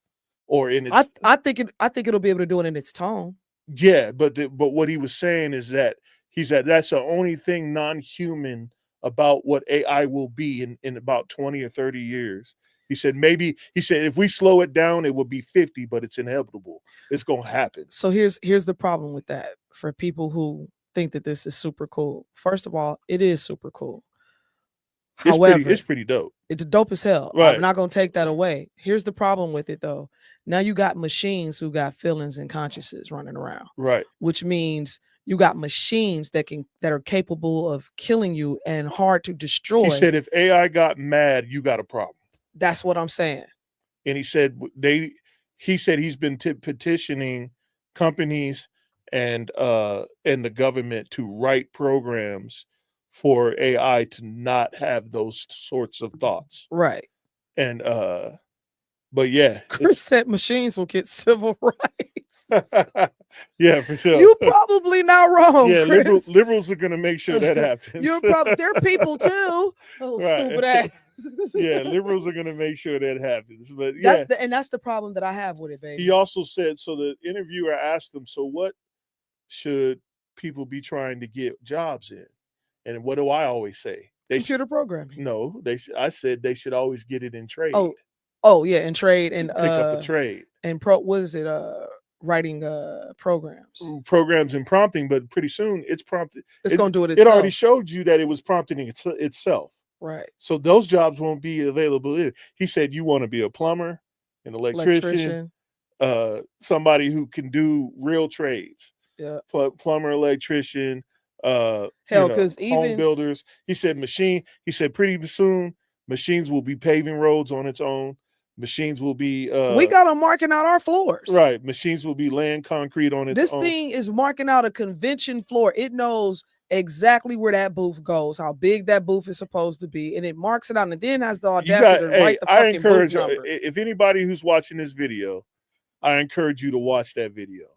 Speaker 2: or in its.
Speaker 1: I think it'll be able to do it in its tone.
Speaker 2: Yeah, but what he was saying is that he said that's the only thing non-human about what AI will be in about 20 or 30 years. He said if we slow it down, it will be 50, but it's inevitable. It's going to happen.
Speaker 1: So here's the problem with that for people who think that this is super cool. First of all, it is super cool. However,
Speaker 2: it's pretty dope.
Speaker 1: It's dope as hell.
Speaker 2: Right.
Speaker 1: I'm not going to take that away. Here's the problem with it though. Now you got machines who got feelings and consciences running around.
Speaker 2: Right.
Speaker 1: Which means you got machines that are capable of killing you and hard to destroy.
Speaker 2: He said if AI got mad, you got a problem.
Speaker 1: That's what I'm saying.
Speaker 2: And he said he's been petitioning companies and the government to write programs for AI to not have those sorts of thoughts.
Speaker 1: Right.
Speaker 2: And but yeah,
Speaker 1: Chris said machines will get civil rights.
Speaker 2: Yeah, for sure.
Speaker 1: You're probably not wrong.
Speaker 2: Yeah,
Speaker 1: Chris.
Speaker 2: liberals are going to make sure that happens.
Speaker 1: They're people too. Oh,
Speaker 2: Right.
Speaker 1: stupid ass.
Speaker 2: Yeah, liberals are going to make sure that happens. But yeah,
Speaker 1: that's the problem that I have with it, baby.
Speaker 2: he also said, so the interviewer asked him, so what should people be trying to get jobs in? And what do I always say?
Speaker 1: Computer programming.
Speaker 2: No, I said they should always get it in trade.
Speaker 1: Oh yeah, in trade and
Speaker 2: pick up a trade.
Speaker 1: And writing programs.
Speaker 2: Programs and prompting, but pretty soon it's prompted.
Speaker 1: It's gonna do it
Speaker 2: It
Speaker 1: itself.
Speaker 2: already showed you that it was prompting itself.
Speaker 1: Right.
Speaker 2: So those jobs won't be available. He said you want to be a plumber, an electrician. Somebody who can do real trades.
Speaker 1: Yeah.
Speaker 2: Plumber, electrician,
Speaker 1: Hell, because
Speaker 2: home
Speaker 1: even
Speaker 2: builders. He said pretty soon machines will be paving roads on its own. Machines will be
Speaker 1: we got them marking out our floors.
Speaker 2: Right. Machines will be laying concrete on its
Speaker 1: This
Speaker 2: own.
Speaker 1: thing is marking out a convention floor. It knows exactly where that booth goes, how big that booth is supposed to be, and it marks it out, and then has the audacity to write the
Speaker 2: I
Speaker 1: fucking
Speaker 2: encourage
Speaker 1: booth number.
Speaker 2: if anybody who's watching this video, I encourage you to watch that video.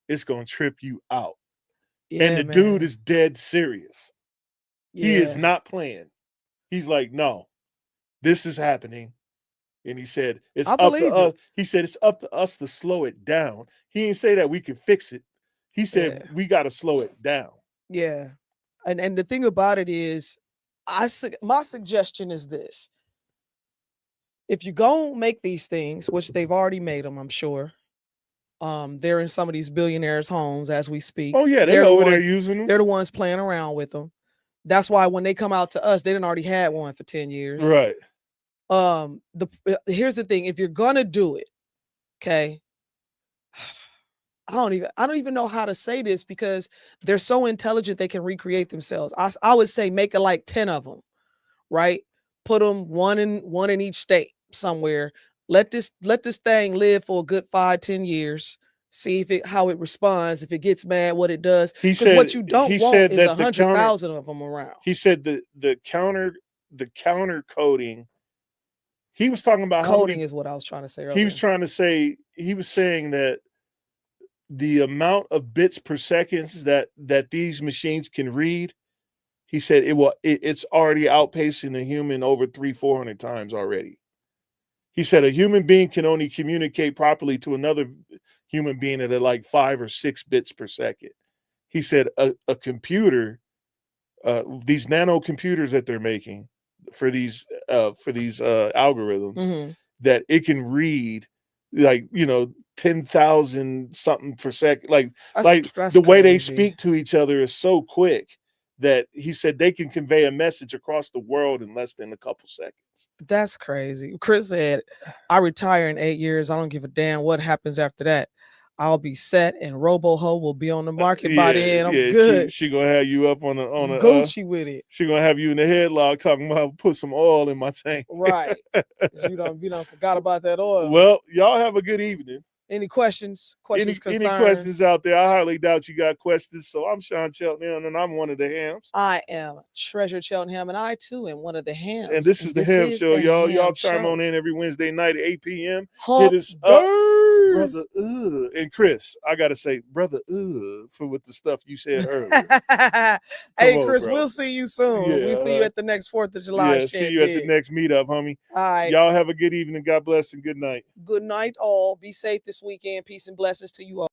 Speaker 2: It's gonna trip you out.
Speaker 1: Yeah,
Speaker 2: and the
Speaker 1: man.
Speaker 2: dude is dead serious. He is
Speaker 1: Yeah.
Speaker 2: not playing. He's like, no, this is happening. And he said, it's
Speaker 1: I
Speaker 2: up to
Speaker 1: believe
Speaker 2: us.
Speaker 1: it.
Speaker 2: He said, it's up to us to slow it down. He didn't say that we can fix it. He said, we got to slow it down.
Speaker 1: Yeah. And the thing about it is, my suggestion is this. If you go make these things, which they've already made them, I'm sure. They're in some of these billionaires' homes as we speak.
Speaker 2: Oh, yeah, they're over there using them.
Speaker 1: They're the ones playing around with them. That's why when they come out to us, they didn't already had one for 10 years.
Speaker 2: Right.
Speaker 1: Here's the thing. If you're gonna do it, okay. I don't even know how to say this because they're so intelligent they can recreate themselves. I would say make it like 10 of them, right? Put them one in each state somewhere. Let this thing live for a good 5-10 years. See how it responds. If it gets mad, what it does. Because what you don't want is 100,000 of them around.
Speaker 2: He said the counter coding. He was talking about
Speaker 1: coding is what I was trying to say earlier.
Speaker 2: He was saying that the amount of bits per second that these machines can read, he said it's already outpacing a human over 300-400 times already. He said a human being can only communicate properly to another human being at like 5 or 6 bits per second. He said a computer, these nano computers that they're making for these algorithms, that it can read like 10,000 something per second. That's the way they speak to each other is so quick that he said they can convey a message across the world in less than a couple seconds.
Speaker 1: That's crazy. Chris said, I retire in 8 years. I don't give a damn what happens after that. I'll be set and RoboHo will be on the market by then. I'm good.
Speaker 2: She gonna have you up on a
Speaker 1: Gucci with it.
Speaker 2: She gonna have you in the headlock talking about put some oil in my tank.
Speaker 1: Right. You don't forgot about that oil.
Speaker 2: Well, y'all have a good evening.
Speaker 1: Any questions?
Speaker 2: Any questions out there? I highly doubt you got questions. So I'm Sean Cheltenham, and I'm one of the hams.
Speaker 1: I am Treasure Cheltenham, and I too am one of the hams.
Speaker 2: And this is the Ham Show, y'all. Y'all chime on in every Wednesday night at 8 p.m. Hit us up, brother. And Chris, I gotta say, brother, for with the stuff you said earlier.
Speaker 1: Hey,
Speaker 2: on,
Speaker 1: Chris,
Speaker 2: bro.
Speaker 1: we'll see you soon.
Speaker 2: Yeah,
Speaker 1: We'll see you at the next 4th of July.
Speaker 2: Yeah, see you at the next meetup, homie.
Speaker 1: All right.
Speaker 2: Y'all have a good evening. God bless and good night.
Speaker 1: Good night, all. Be safe this weekend. Peace and blessings to you all.